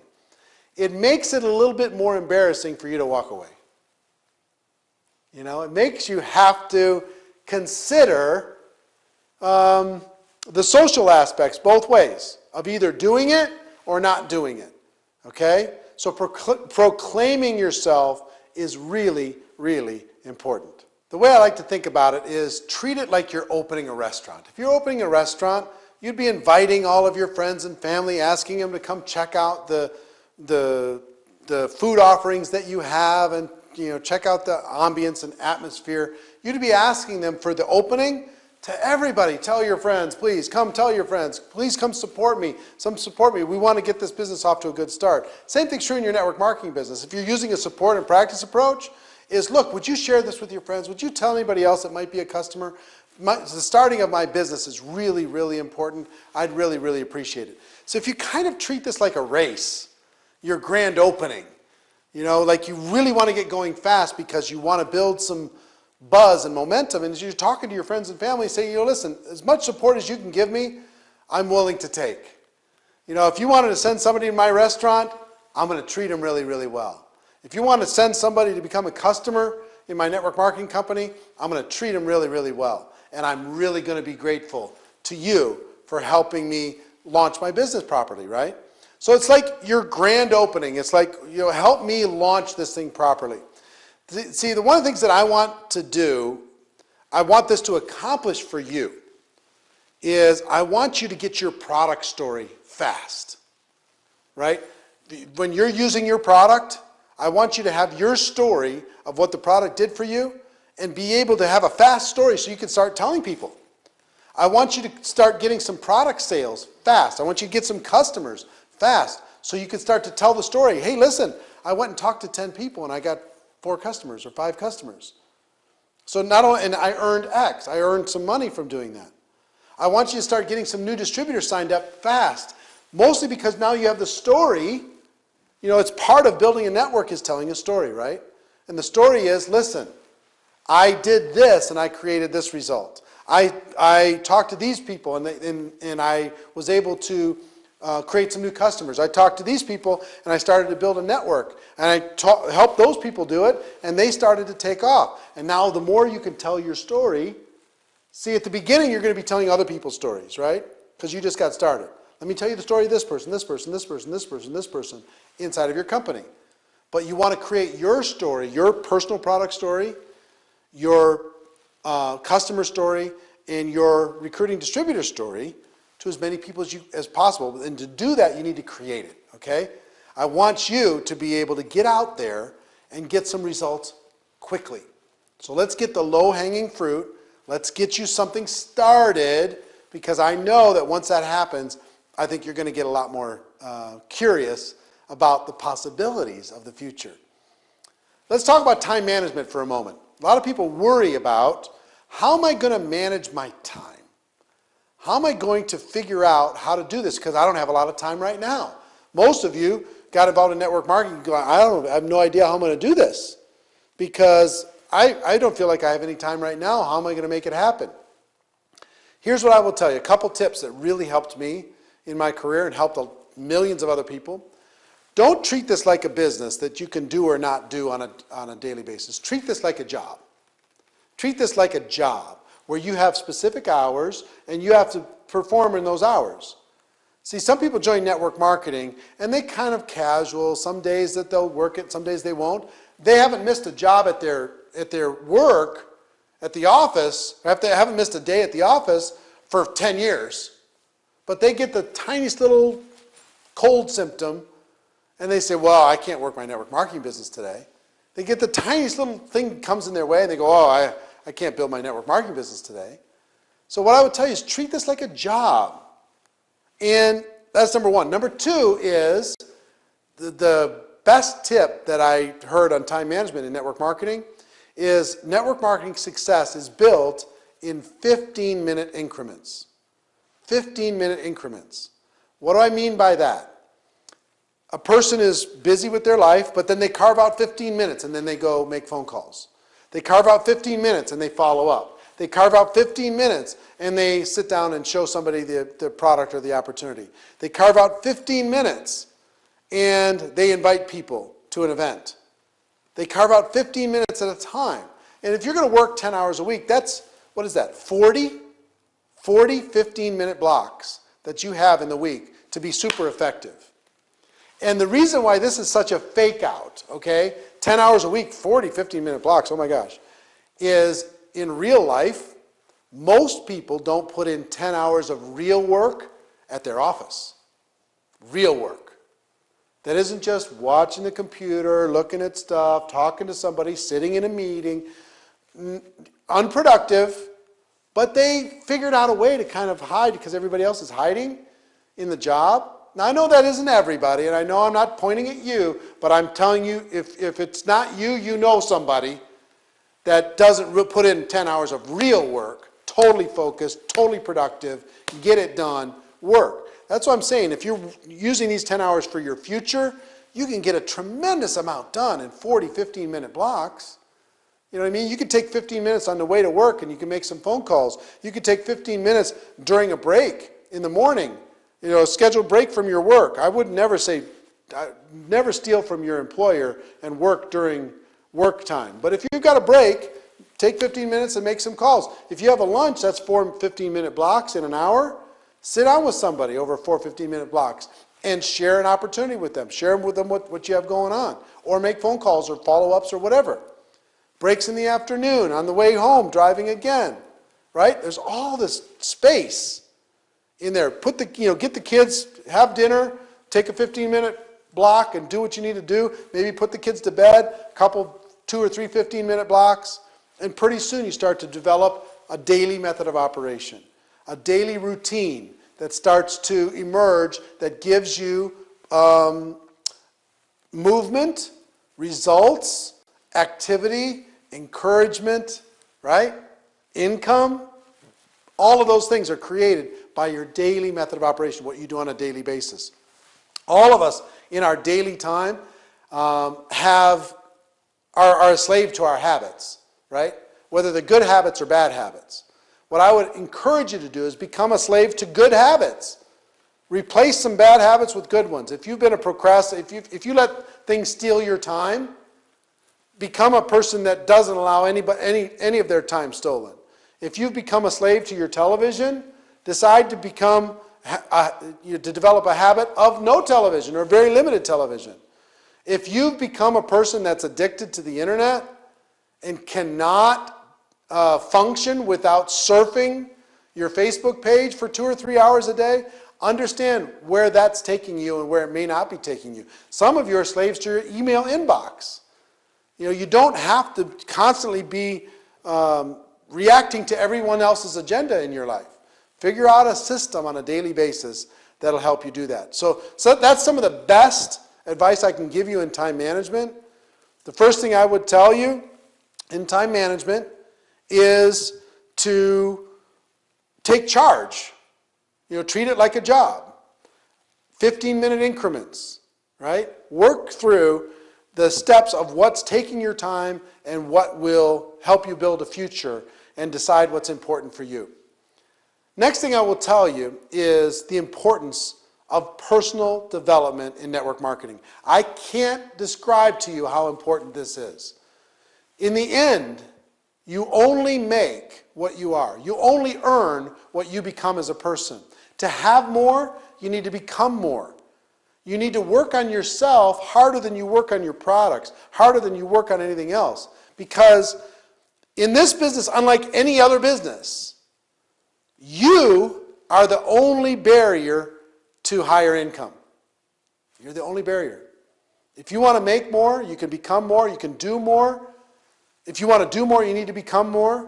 It makes it a little bit more embarrassing for you to walk away. You know, it makes you have to consider the social aspects both ways of either doing it or not doing it. Okay? So proclaiming yourself is really, really important. The way I like to think about it is treat it like you're opening a restaurant. If you're opening a restaurant, you'd be inviting all of your friends and family, asking them to come check out the food offerings that you have and check out the ambience and atmosphere. You'd be asking them for the opening to everybody. Tell your friends, please come tell your friends. Please come support me. Support me. We want to get this business off to a good start. Same thing's true in your network marketing business. If you're using a support and practice approach, is look, would you share this with your friends? Would you tell anybody else that might be a customer? The starting of my business is really, really important. I'd really, really appreciate it. So if you kind of treat this like a race, your grand opening, like you really want to get going fast because you want to build some buzz and momentum, and as you're talking to your friends and family, say, listen, as much support as you can give me, I'm willing to take. If you wanted to send somebody to my restaurant, I'm going to treat them really, really well. If you want to send somebody to become a customer in my network marketing company, I'm going to treat them really, really well. And I'm really going to be grateful to you for helping me launch my business properly, right? So it's like your grand opening. It's like, help me launch this thing properly. See, one of the things that I want to do, I want this to accomplish for you, is I want you to get your product story fast, right? When you're using your product, I want you to have your story of what the product did for you and be able to have a fast story so you can start telling people. I want you to start getting some product sales fast. I want you to get some customers fast so you can start to tell the story. Hey, listen, I went and talked to 10 people and I got 4 customers or 5 customers. So not only, and I earned X, I earned some money from doing that. I want you to start getting some new distributors signed up fast, mostly because now you have the story. It's part of building a network is telling a story, right? And the story is, listen, I did this and I created this result. I talked to these people and I was able to create some new customers. I talked to these people and I started to build a network. And I helped those people do it and they started to take off. And now the more you can tell your story, see, at the beginning you're going to be telling other people's stories, right? Because you just got started. Let me tell you the story of this person, this person, this person, this person, this person inside of your company. But you want to create your story, your personal product story, your customer story, and your recruiting distributor story to as many people as possible. And to do that, you need to create it, okay? I want you to be able to get out there and get some results quickly. So let's get the low-hanging fruit. Let's get you something started, because I know that once that happens, I think you're going to get a lot more curious about the possibilities of the future. Let's talk about time management for a moment. A lot of people worry about, how am I going to manage my time? How am I going to figure out how to do this? Because I don't have a lot of time right now. Most of you got involved in network marketing going, I have no idea how I'm going to do this, because I don't feel like I have any time right now. How am I going to make it happen? Here's what I will tell you. A couple tips that really helped me in my career and helped millions of other people. Don't treat this like a business that you can do or not do on a daily basis. Treat this like a job. Treat this like a job where you have specific hours and you have to perform in those hours. See, some people join network marketing and they kind of casual. Some days that they'll work it, some days they won't. They haven't missed a job at their work, at the office, or they haven't missed a day at the office for 10 years. But they get the tiniest little cold symptom and they say, well, I can't work my network marketing business today. They get the tiniest little thing comes in their way and they go, oh, I can't build my network marketing business today. So what I would tell you is treat this like a job. And that's number one. Number two is the best tip that I heard on time management in network marketing is network marketing success is built in 15-minute increments. 15-minute increments. What do I mean by that? A person is busy with their life, but then they carve out 15 minutes and then they go make phone calls. They carve out 15 minutes and they follow up. They carve out 15 minutes and they sit down and show somebody the product or the opportunity. They carve out 15 minutes and they invite people to an event. They carve out 15 minutes at a time. And if you're going to work 10 hours a week, that's, what is that, 40 15-minute blocks that you have in the week to be super effective. And the reason why this is such a fake out, okay, 10 hours a week, 40 15-minute blocks, oh my gosh, is in real life, most people don't put in 10 hours of real work at their office. Real work. That isn't just watching the computer, looking at stuff, talking to somebody, sitting in a meeting. Unproductive, but they figured out a way to kind of hide because everybody else is hiding in the job. Now, I know that isn't everybody, and I know I'm not pointing at you, but I'm telling you, if it's not you, you know somebody that doesn't put in 10 hours of real work, totally focused, totally productive, get it done, work. That's what I'm saying. If you're using these 10 hours for your future, you can get a tremendous amount done in 40, 15-minute blocks. You know what I mean? You could take 15 minutes on the way to work and you can make some phone calls. You could take 15 minutes during a break in the morning, you know, a scheduled break from your work. I would never say, never steal from your employer and work during work time. But if you've got a break, take 15 minutes and make some calls. If you have a lunch, that's 4 15-minute blocks in an hour. Sit down with somebody over 4 15-minute blocks and share an opportunity with them. Share with them what you have going on. Or make phone calls or follow-ups or whatever. Breaks in the afternoon, on the way home, driving again. Right? There's all this space in there. Get the kids, have dinner, take a 15-minute block and do what you need to do. Maybe put the kids to bed, couple 2 or 3 15-minute blocks, and pretty soon you start to develop a daily method of operation. A daily routine that starts to emerge that gives you movement, results, activity, encouragement, right? Income. All of those things are created by your daily method of operation, what you do on a daily basis. All of us in our daily time are a slave to our habits, right? Whether they're good habits or bad habits. What I would encourage you to do is become a slave to good habits. Replace some bad habits with good ones. If you've been a procrastinator, if you let things steal your time, become a person that doesn't allow any of their time stolen. If you've become a slave to your television, decide to develop a habit of no television or very limited television. If you've become a person that's addicted to the internet and cannot function without surfing your Facebook page for 2 or 3 hours a day, understand where that's taking you and where it may not be taking you. Some of you are slaves to your email inbox. You know, you don't have to constantly be reacting to everyone else's agenda in your life. Figure out a system on a daily basis that'll help you do that. So that's some of the best advice I can give you in time management. The first thing I would tell you in time management is to take charge. You know, treat it like a job. 15-minute increments, right? Work through the steps of what's taking your time and what will help you build a future and decide what's important for you. Next thing I will tell you is the importance of personal development in network marketing. I can't describe to you how important this is. In the end, you only make what you are. You only earn what you become as a person. To have more, you need to become more. You need to work on yourself harder than you work on your products, harder than you work on anything else. Because in this business, unlike any other business, you are the only barrier to higher income. You're the only barrier. If you want to make more, you can become more, you can do more. If you want to do more, you need to become more.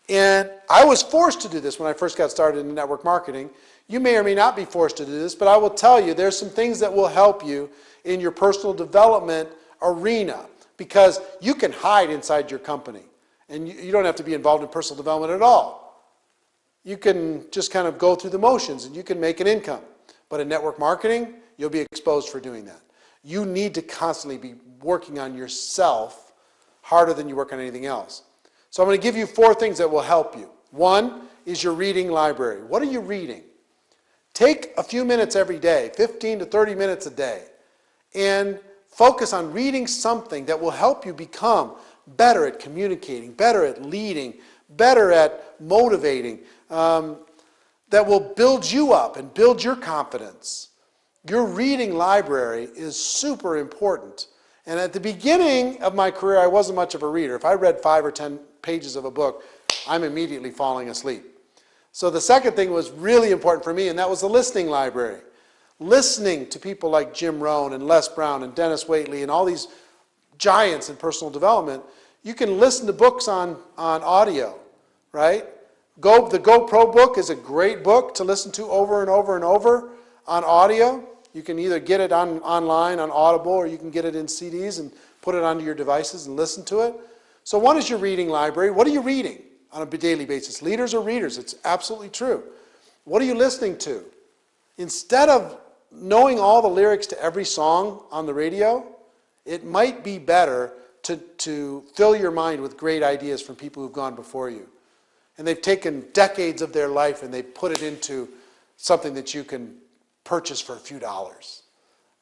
And I was forced to do this when I first got started in network marketing. You may or may not be forced to do this, but I will tell you there's some things that will help you in your personal development arena, because you can hide inside your company and you don't have to be involved in personal development at all. You can just kind of go through the motions and you can make an income. But in network marketing, you'll be exposed for doing that. You need to constantly be working on yourself harder than you work on anything else. So I'm going to give you 4 things that will help you. 1 is your reading library. What are you reading? Take a few minutes every day, 15 to 30 minutes a day, and focus on reading something that will help you become better at communicating, better at leading, better at motivating, that will build you up and build your confidence. Your reading library is super important. And at the beginning of my career, I wasn't much of a reader. If I read 5 or 10 pages of a book, I'm immediately falling asleep. So the second thing was really important for me, and that was the listening library. Listening to people like Jim Rohn and Les Brown and Dennis Waitley and all these giants in personal development. You can listen to books on audio, right? The GoPro book is a great book to listen to over and over and over on audio. You can either get it online on Audible, or you can get it in CDs and put it onto your devices and listen to it. So one is your reading library. What are you reading on a daily basis? Leaders are readers. It's absolutely true. What are you listening to? Instead of knowing all the lyrics to every song on the radio, it might be better to fill your mind with great ideas from people who've gone before you. And they've taken decades of their life and they've put it into something that you can purchase for a few dollars.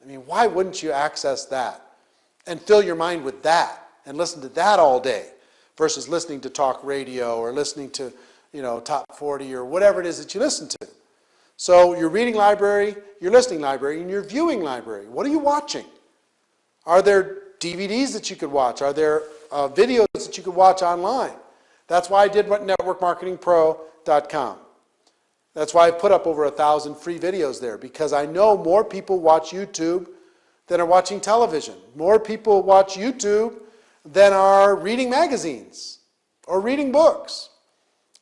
I mean, why wouldn't you access that and fill your mind with that and listen to that all day versus listening to talk radio or listening to, Top 40 or whatever it is that you listen to? So your reading library, your listening library, and your viewing library. What are you watching? Are there DVDs that you could watch? Are there videos that you could watch online? That's why I did networkmarketingpro.com. That's why I put up over 1,000 free videos there, because I know more people watch YouTube than are watching television. More people watch YouTube than are reading magazines or reading books.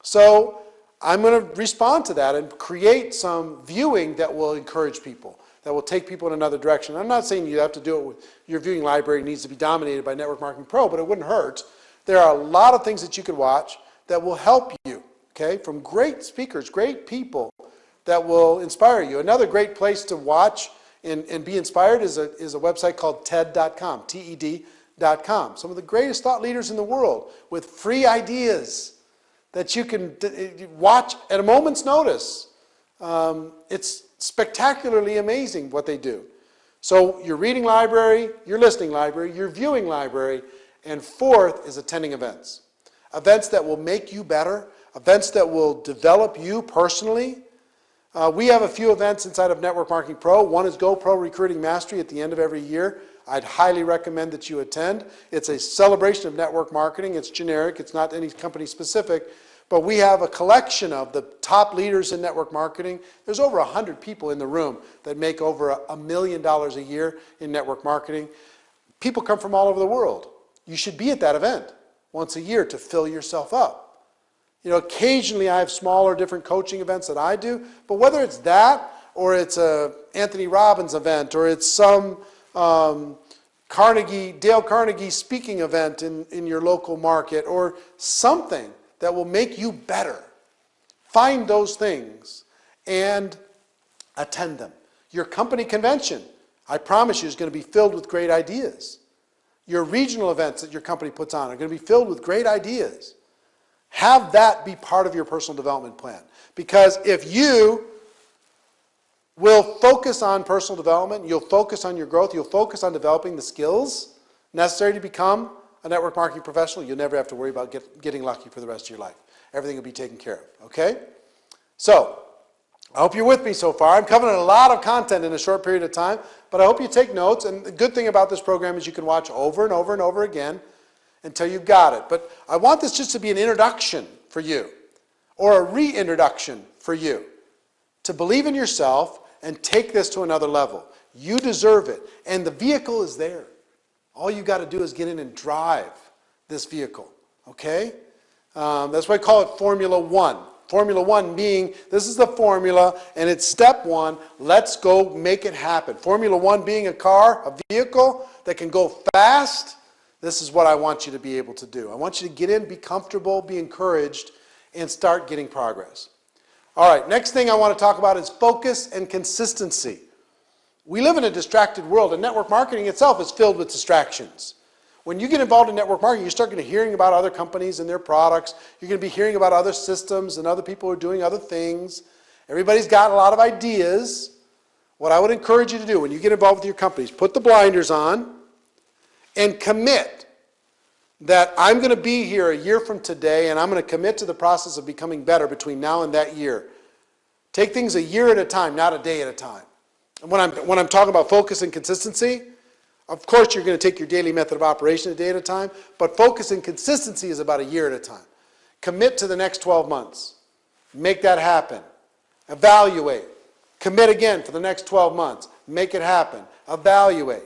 So I'm going to respond to that and create some viewing that will encourage people, that will take people in another direction. I'm not saying you have to do it with your viewing library needs to be dominated by Network Marketing Pro, but it wouldn't hurt. There are a lot of things that you could watch that will help you, okay, from great speakers, great people that will inspire you. Another great place to watch and be inspired is a website called TED.com, TED.com. Some of the greatest thought leaders in the world with free ideas that you can watch at a moment's notice. It's spectacularly amazing what they do. So your reading library, your listening library, your viewing library, and fourth is attending events. Events that will make you better, events that will develop you personally. We have a few events inside of Network Marketing Pro. One is GoPro Recruiting Mastery at the end of every year. I'd highly recommend that you attend. It's a celebration of network marketing. It's generic. It's not any company specific. But we have a collection of the top leaders in network marketing. There's over 100 people in the room that make over $1 million a year in network marketing. People come from all over the world. You should be at that event once a year to fill yourself up. Occasionally I have smaller, different coaching events that I do, but whether it's that or it's a Anthony Robbins event or it's some Dale Carnegie speaking event in your local market or something that will make you better, find those things and attend them. Your company convention, I promise you, is going to be filled with great ideas. Your regional events that your company puts on are going to be filled with great ideas. Have that be part of your personal development plan. Because if you will focus on personal development, you'll focus on your growth, you'll focus on developing the skills necessary to become a network marketing professional, you'll never have to worry about getting lucky for the rest of your life. Everything will be taken care of, okay? So, I hope you're with me so far. I'm covering a lot of content in a short period of time, but I hope you take notes. And the good thing about this program is you can watch over and over and over again until you've got it. But I want this just to be an introduction for you, or a reintroduction for you, to believe in yourself and take this to another level. You deserve it, and the vehicle is there. All you got to do is get in and drive this vehicle, okay? That's why I call it Formula One. Formula One being, this is the formula, and it's step one, let's go make it happen. Formula One being a car, a vehicle that can go fast. This is what I want you to be able to do. I want you to get in, be comfortable, be encouraged, and start getting progress. All right, next thing I want to talk about is focus and consistency. We live in a distracted world, and network marketing itself is filled with distractions. When you get involved in network marketing, you start hearing about other companies and their products. You're going to be hearing about other systems and other people who are doing other things. Everybody's got a lot of ideas. What I would encourage you to do when you get involved with your companies, put the blinders on and commit that I'm going to be here a year from today and I'm going to commit to the process of becoming better between now and that year. Take things a year at a time, not a day at a time. And when I'm talking about focus and consistency, of course you're going to take your daily method of operation a day at a time, but focus and consistency is about a year at a time. Commit to the next 12 months. Make that happen. Evaluate. Commit again for the next 12 months. Make it happen. Evaluate.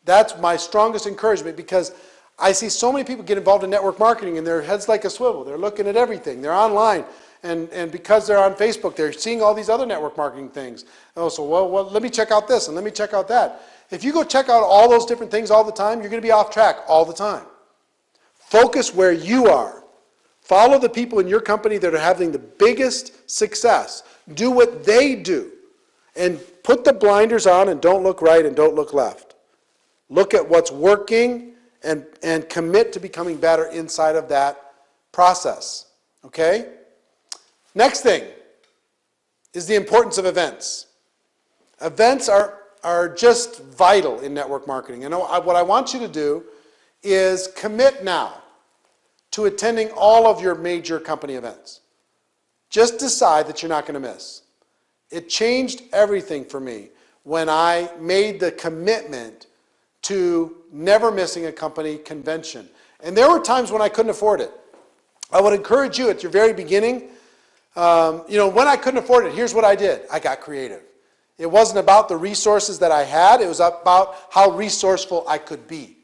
That's my strongest encouragement, because I see so many people get involved in network marketing and their head's like a swivel. They're looking at everything. They're online. And because they're on Facebook, they're seeing all these other network marketing things. Oh, so well, let me check out this and let me check out that. If you go check out all those different things all the time, you're going to be off track all the time. Focus where you are. Follow the people in your company that are having the biggest success. Do what they do. And put the blinders on and don't look right and don't look left. Look at what's working and commit to becoming better inside of that process. Okay? Next thing is the importance of events. Events are just vital in network marketing. And what I want you to do is commit now to attending all of your major company events. Just decide that you're not going to miss. It changed everything for me when I made the commitment to never missing a company convention. And there were times when I couldn't afford it. I would encourage you at your very beginning, when I couldn't afford it, here's what I did. I got creative. It wasn't about the resources that I had. It was about how resourceful I could be.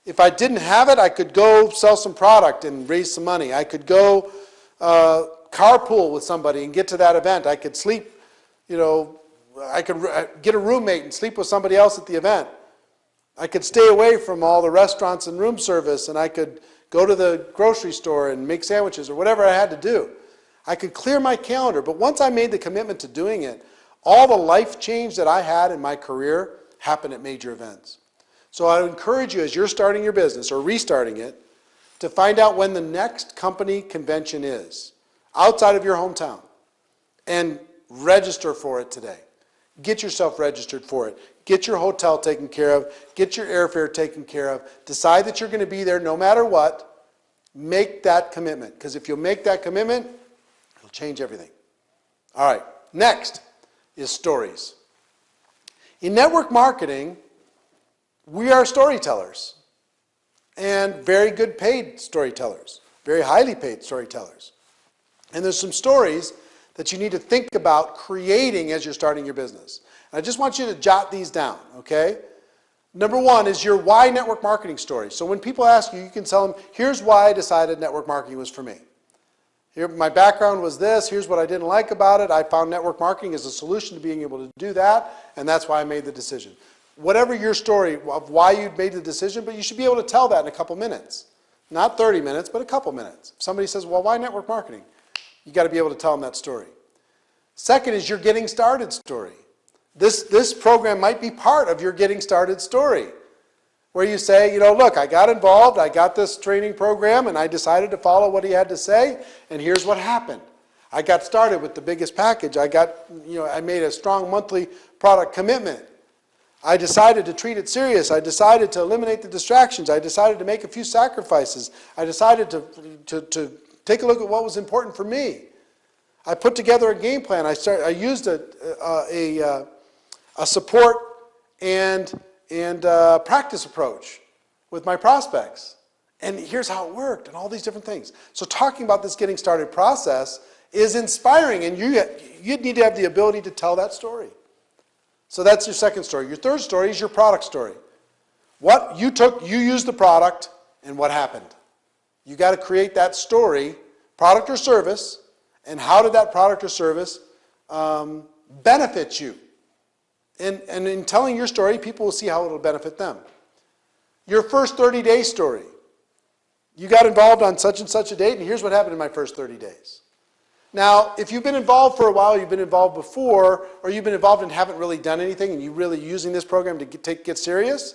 If I didn't have it, I could go sell some product and raise some money. I could go carpool with somebody and get to that event. I could sleep, I could get a roommate and sleep with somebody else at the event. I could stay away from all the restaurants and room service, and I could go to the grocery store and make sandwiches or whatever I had to do. I could clear my calendar, but once I made the commitment to doing it, all the life change that I had in my career happened at major events. So I would encourage you, as you're starting your business or restarting it, to find out when the next company convention is outside of your hometown and register for it today. Get yourself registered for it. Get your hotel taken care of. Get your airfare taken care of. Decide that you're going to be there no matter what. Make that commitment, because if you'll make that commitment, it'll change everything. All right, next is stories. In network marketing, we are storytellers, and very good paid storytellers, very highly paid storytellers. And there's some stories that you need to think about creating as you're starting your business. And I just want you to jot these down, okay? Number one is your why network marketing story. So when people ask you, you can tell them, here's why I decided network marketing was for me. Here, my background was this, here's what I didn't like about it. I found network marketing as a solution to being able to do that, and that's why I made the decision. Whatever your story of why you made the decision, but you should be able to tell that in a couple minutes. Not 30 minutes, but a couple minutes. If somebody says, well, why network marketing? You got to be able to tell them that story. Second is your getting started story. This program might be part of your getting started story, where you say, look, I got involved, I got this training program, and I decided to follow what he had to say, and here's what happened. I got started with the biggest package. I made a strong monthly product commitment. I decided to treat it serious. I decided to eliminate the distractions. I decided to make a few sacrifices. I decided to take a look at what was important for me. I put together a game plan. I used a support and practice approach with my prospects. And here's how it worked and all these different things. So talking about this getting started process is inspiring, and you need to have the ability to tell that story. So that's your second story. Your third story is your product story. What you used the product, and what happened. You got to create that story, product or service, and how did that product or service benefit you? And in telling your story, people will see how it will benefit them. Your first 30-day story. You got involved on such and such a date, and here's what happened in my first 30 days. Now, if you've been involved for a while, you've been involved before, or you've been involved and haven't really done anything, and you're really using this program to get serious,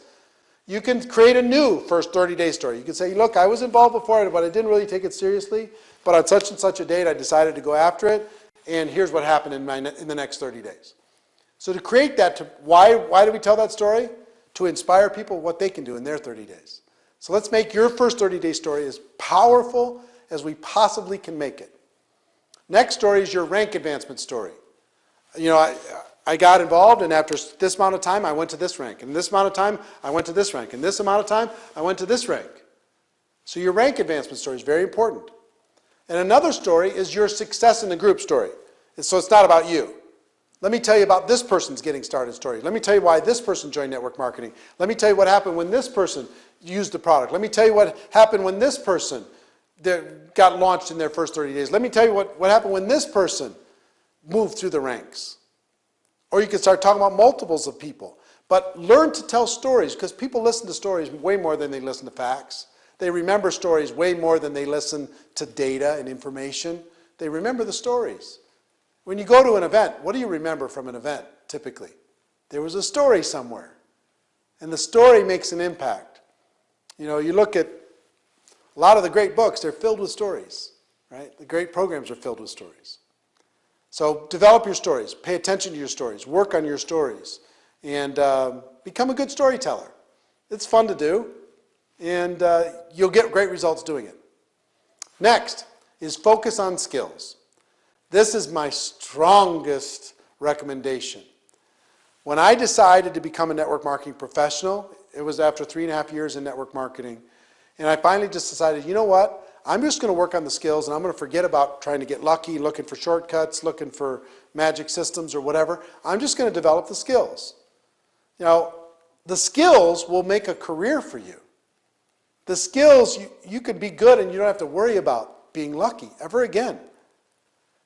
you can create a new first 30-day story. You can say, look, I was involved before, but I didn't really take it seriously, but on such and such a date, I decided to go after it, and here's what happened in the next 30 days. So to create that, why do we tell that story? To inspire people what they can do in their 30 days. So let's make your first 30-day story as powerful as we possibly can make it. Next story is your rank advancement story. You know, I got involved, and after this amount of time, I went to this rank. And this amount of time, I went to this rank. And this amount of time, I went to this rank. So your rank advancement story is very important. And another story is your success in the group story. So it's not about you. Let me tell you about this person's getting started story. Let me tell you why this person joined network marketing. Let me tell you what happened when this person used the product. Let me tell you what happened when this person got launched in their first 30 days. Let me tell you what happened when this person moved through the ranks. Or you can start talking about multiples of people. But learn to tell stories, because people listen to stories way more than they listen to facts. They remember stories way more than they listen to data and information. They remember the stories. When you go to an event, what do you remember from an event, typically? There was a story somewhere. And the story makes an impact. You know, you look at a lot of the great books, they're filled with stories, right? The great programs are filled with stories. So develop your stories. Pay attention to your stories. Work on your stories. And become a good storyteller. It's fun to do. And you'll get great results doing it. Next is focus on skills. This is my strongest recommendation. When I decided to become a network marketing professional, it was after 3.5 years in network marketing, and I finally just decided, you know what, I'm just going to work on the skills, and I'm going to forget about trying to get lucky, looking for shortcuts, looking for magic systems or whatever. I'm just going to develop the skills. You know, the skills will make a career for you. The skills, you could be good and you don't have to worry about being lucky ever again.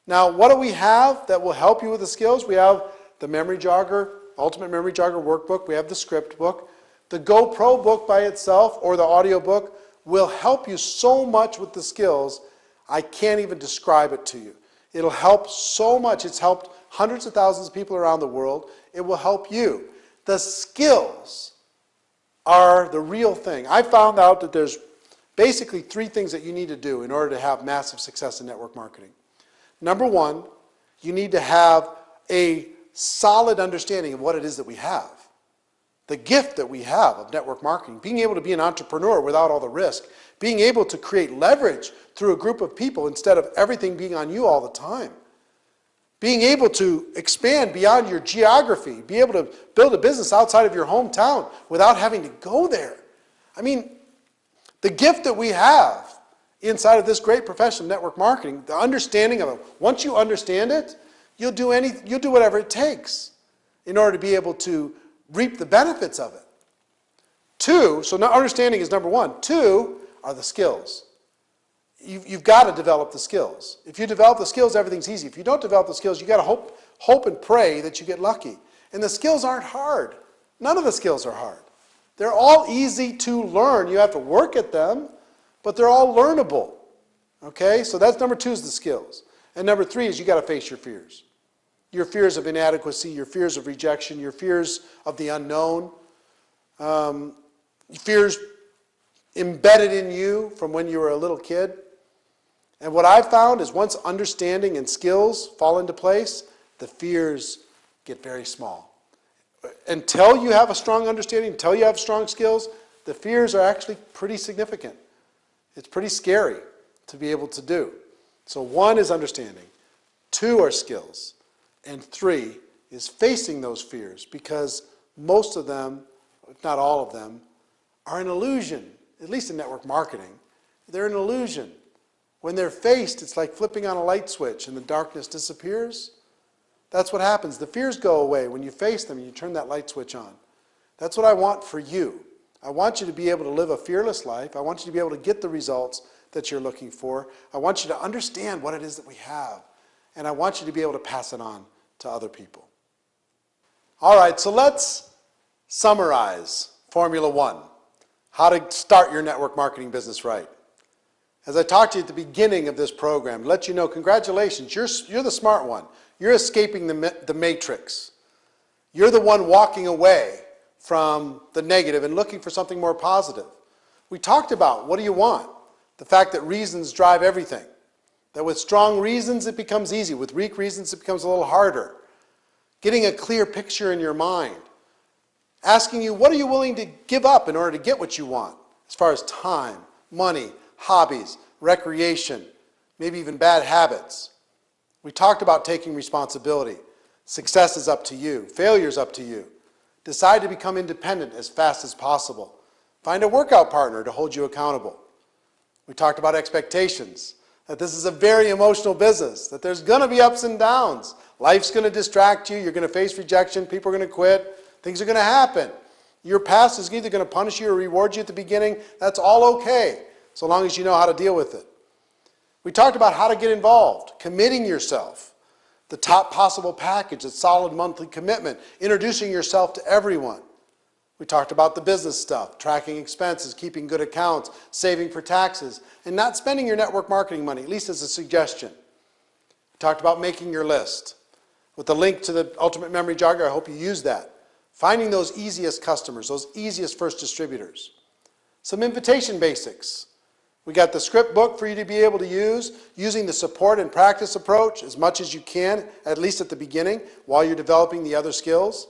Now, what do we have that will help you with the skills? We have the Memory Jogger, Ultimate Memory Jogger Workbook. We have the Script Book. The GoPro book by itself, or the audio book, will help you so much with the skills, I can't even describe it to you. It'll help so much. It's helped hundreds of thousands of people around the world. It will help you. The skills are the real thing. I found out that there's basically 3 things that you need to do in order to have massive success in network marketing. Number 1, you need to have a solid understanding of what it is that we have. The gift that we have of network marketing, being able to be an entrepreneur without all the risk, being able to create leverage through a group of people instead of everything being on you all the time. Being able to expand beyond your geography, be able to build a business outside of your hometown without having to go there. I mean, the gift that we have inside of this great profession of network marketing, the understanding of it, once you understand it, you'll do whatever it takes in order to be able to reap the benefits of it. 2, so now understanding is number 1. 2 are the skills. You've got to develop the skills. If you develop the skills, everything's easy. If you don't develop the skills, you've got to hope and pray that you get lucky. And the skills aren't hard. None of the skills are hard. They're all easy to learn. You have to work at them, but they're all learnable. Okay? So that's number 2 is the skills. And number 3 is you got to face your fears. Your fears of inadequacy, your fears of rejection, your fears of the unknown, fears embedded in you from when you were a little kid. And what I've found is once understanding and skills fall into place, the fears get very small. Until you have a strong understanding, until you have strong skills, the fears are actually pretty significant. It's pretty scary to be able to do. So 1 is understanding, 2 are skills, and 3 is facing those fears, because most of them, if not all of them, are an illusion, at least in network marketing. They're an illusion. When they're faced, it's like flipping on a light switch and the darkness disappears. That's what happens. The fears go away when you face them and you turn that light switch on. That's what I want for you. I want you to be able to live a fearless life. I want you to be able to get the results that you're looking for. I want you to understand what it is that we have. And I want you to be able to pass it on to other people. All right, so let's summarize Formula 1. How to start your network marketing business right. As I talked to you at the beginning of this program, to let you know, congratulations, you're the smart one. You're escaping the matrix. You're the one walking away from the negative and looking for something more positive. We talked about, what do you want? The fact that reasons drive everything. That with strong reasons it becomes easy. With weak reasons it becomes a little harder. Getting a clear picture in your mind. Asking you, what are you willing to give up in order to get what you want? as far as time, money, hobbies, recreation, maybe even bad habits. We talked about taking responsibility. Success is up to you. Failure is up to you. Decide to become independent as fast as possible. Find a workout partner to hold you accountable. We talked about expectations, that this is a very emotional business, that there's going to be ups and downs. Life's going to distract you. You're going to face rejection. People are going to quit. Things are going to happen. Your past is either going to punish you or reward you at the beginning. That's all okay, so long as you know how to deal with it. We talked about how to get involved, committing yourself, the top possible package, a solid monthly commitment, introducing yourself to everyone. We talked about the business stuff, tracking expenses, keeping good accounts, saving for taxes, and not spending your network marketing money, at least as a suggestion. We talked about making your list. With the link to the Ultimate Memory Jogger, I hope you use that. Finding those easiest customers, those easiest first distributors. Some invitation basics. We got the script book for you to be able to use, using the support and practice approach as much as you can, at least at the beginning, while you're developing the other skills.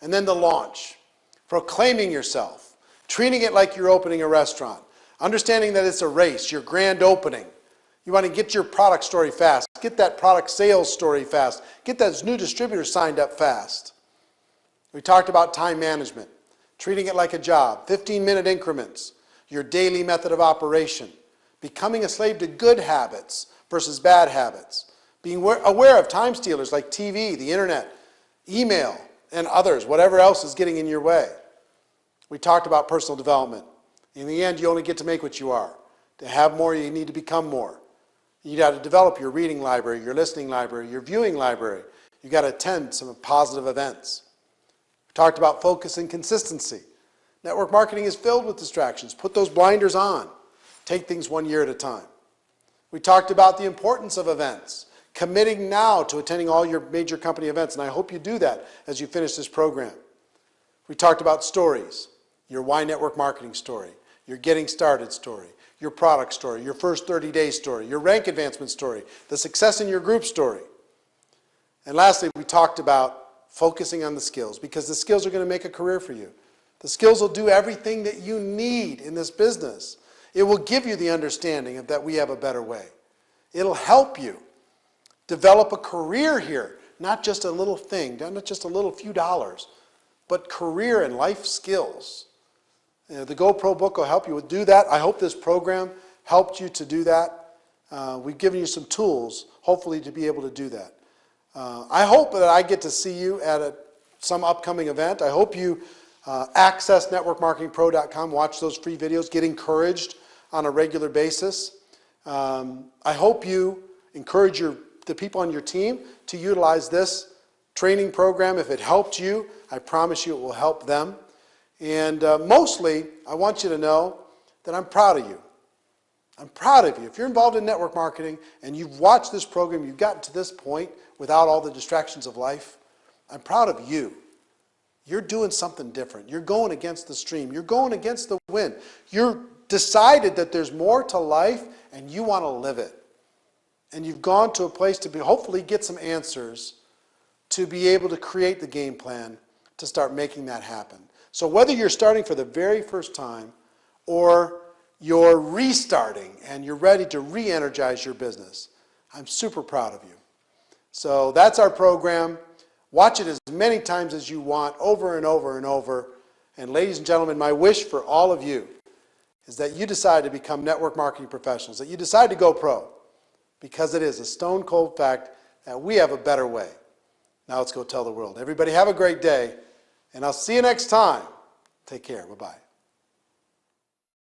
And then the launch. Proclaiming yourself, treating it like you're opening a restaurant, understanding that it's a race, your grand opening. You want to get your product story fast, get that product sales story fast, get those new distributors signed up fast. We talked about time management, treating it like a job, 15-minute increments, your daily method of operation, becoming a slave to good habits versus bad habits, being aware of time stealers like TV, the internet, email, and others, whatever else is getting in your way. We talked about personal development. In the end, you only get to make what you are. To have more, you need to become more. You got to develop your reading library, your listening library, your viewing library. You got to attend some positive events. We talked about focus and consistency. Network marketing is filled with distractions. Put those blinders on. Take things one year at a time. We talked about the importance of events. Committing now to attending all your major company events, and I hope you do that as you finish this program. We talked about stories, your why network marketing story, your getting started story, your product story, your first 30-day story, your rank advancement story, the success in your group story. And lastly, we talked about focusing on the skills, because the skills are going to make a career for you. The skills will do everything that you need in this business. It will give you the understanding of that we have a better way. It'll help you develop a career here, not just a little thing, not just a little few dollars, but career and life skills. The GoPro book will help you do that. I hope this program helped you to do that. We've given you some tools, hopefully, to be able to do that. I hope that I get to see you at some upcoming event. I hope you access networkmarketingpro.com, watch those free videos, get encouraged on a regular basis. I hope you encourage the people on your team to utilize this training program. If it helped you, I promise you it will help them. And mostly, I want you to know that I'm proud of you. I'm proud of you. If you're involved in network marketing and you've watched this program, you've gotten to this point without all the distractions of life, I'm proud of you. You're doing something different. You're going against the stream. You're going against the wind. You're decided that there's more to life and you want to live it. And you've gone to a place to hopefully get some answers to be able to create the game plan to start making that happen. So whether you're starting for the very first time or you're restarting and you're ready to re-energize your business, I'm super proud of you. So that's our program. Watch it as many times as you want, over and over and over. And ladies and gentlemen, my wish for all of you is that you decide to become network marketing professionals, that you decide to go pro. Because it is a stone cold fact that we have a better way. Now let's go tell the world. Everybody have a great day, and I'll see you next time. Take care. Bye-bye.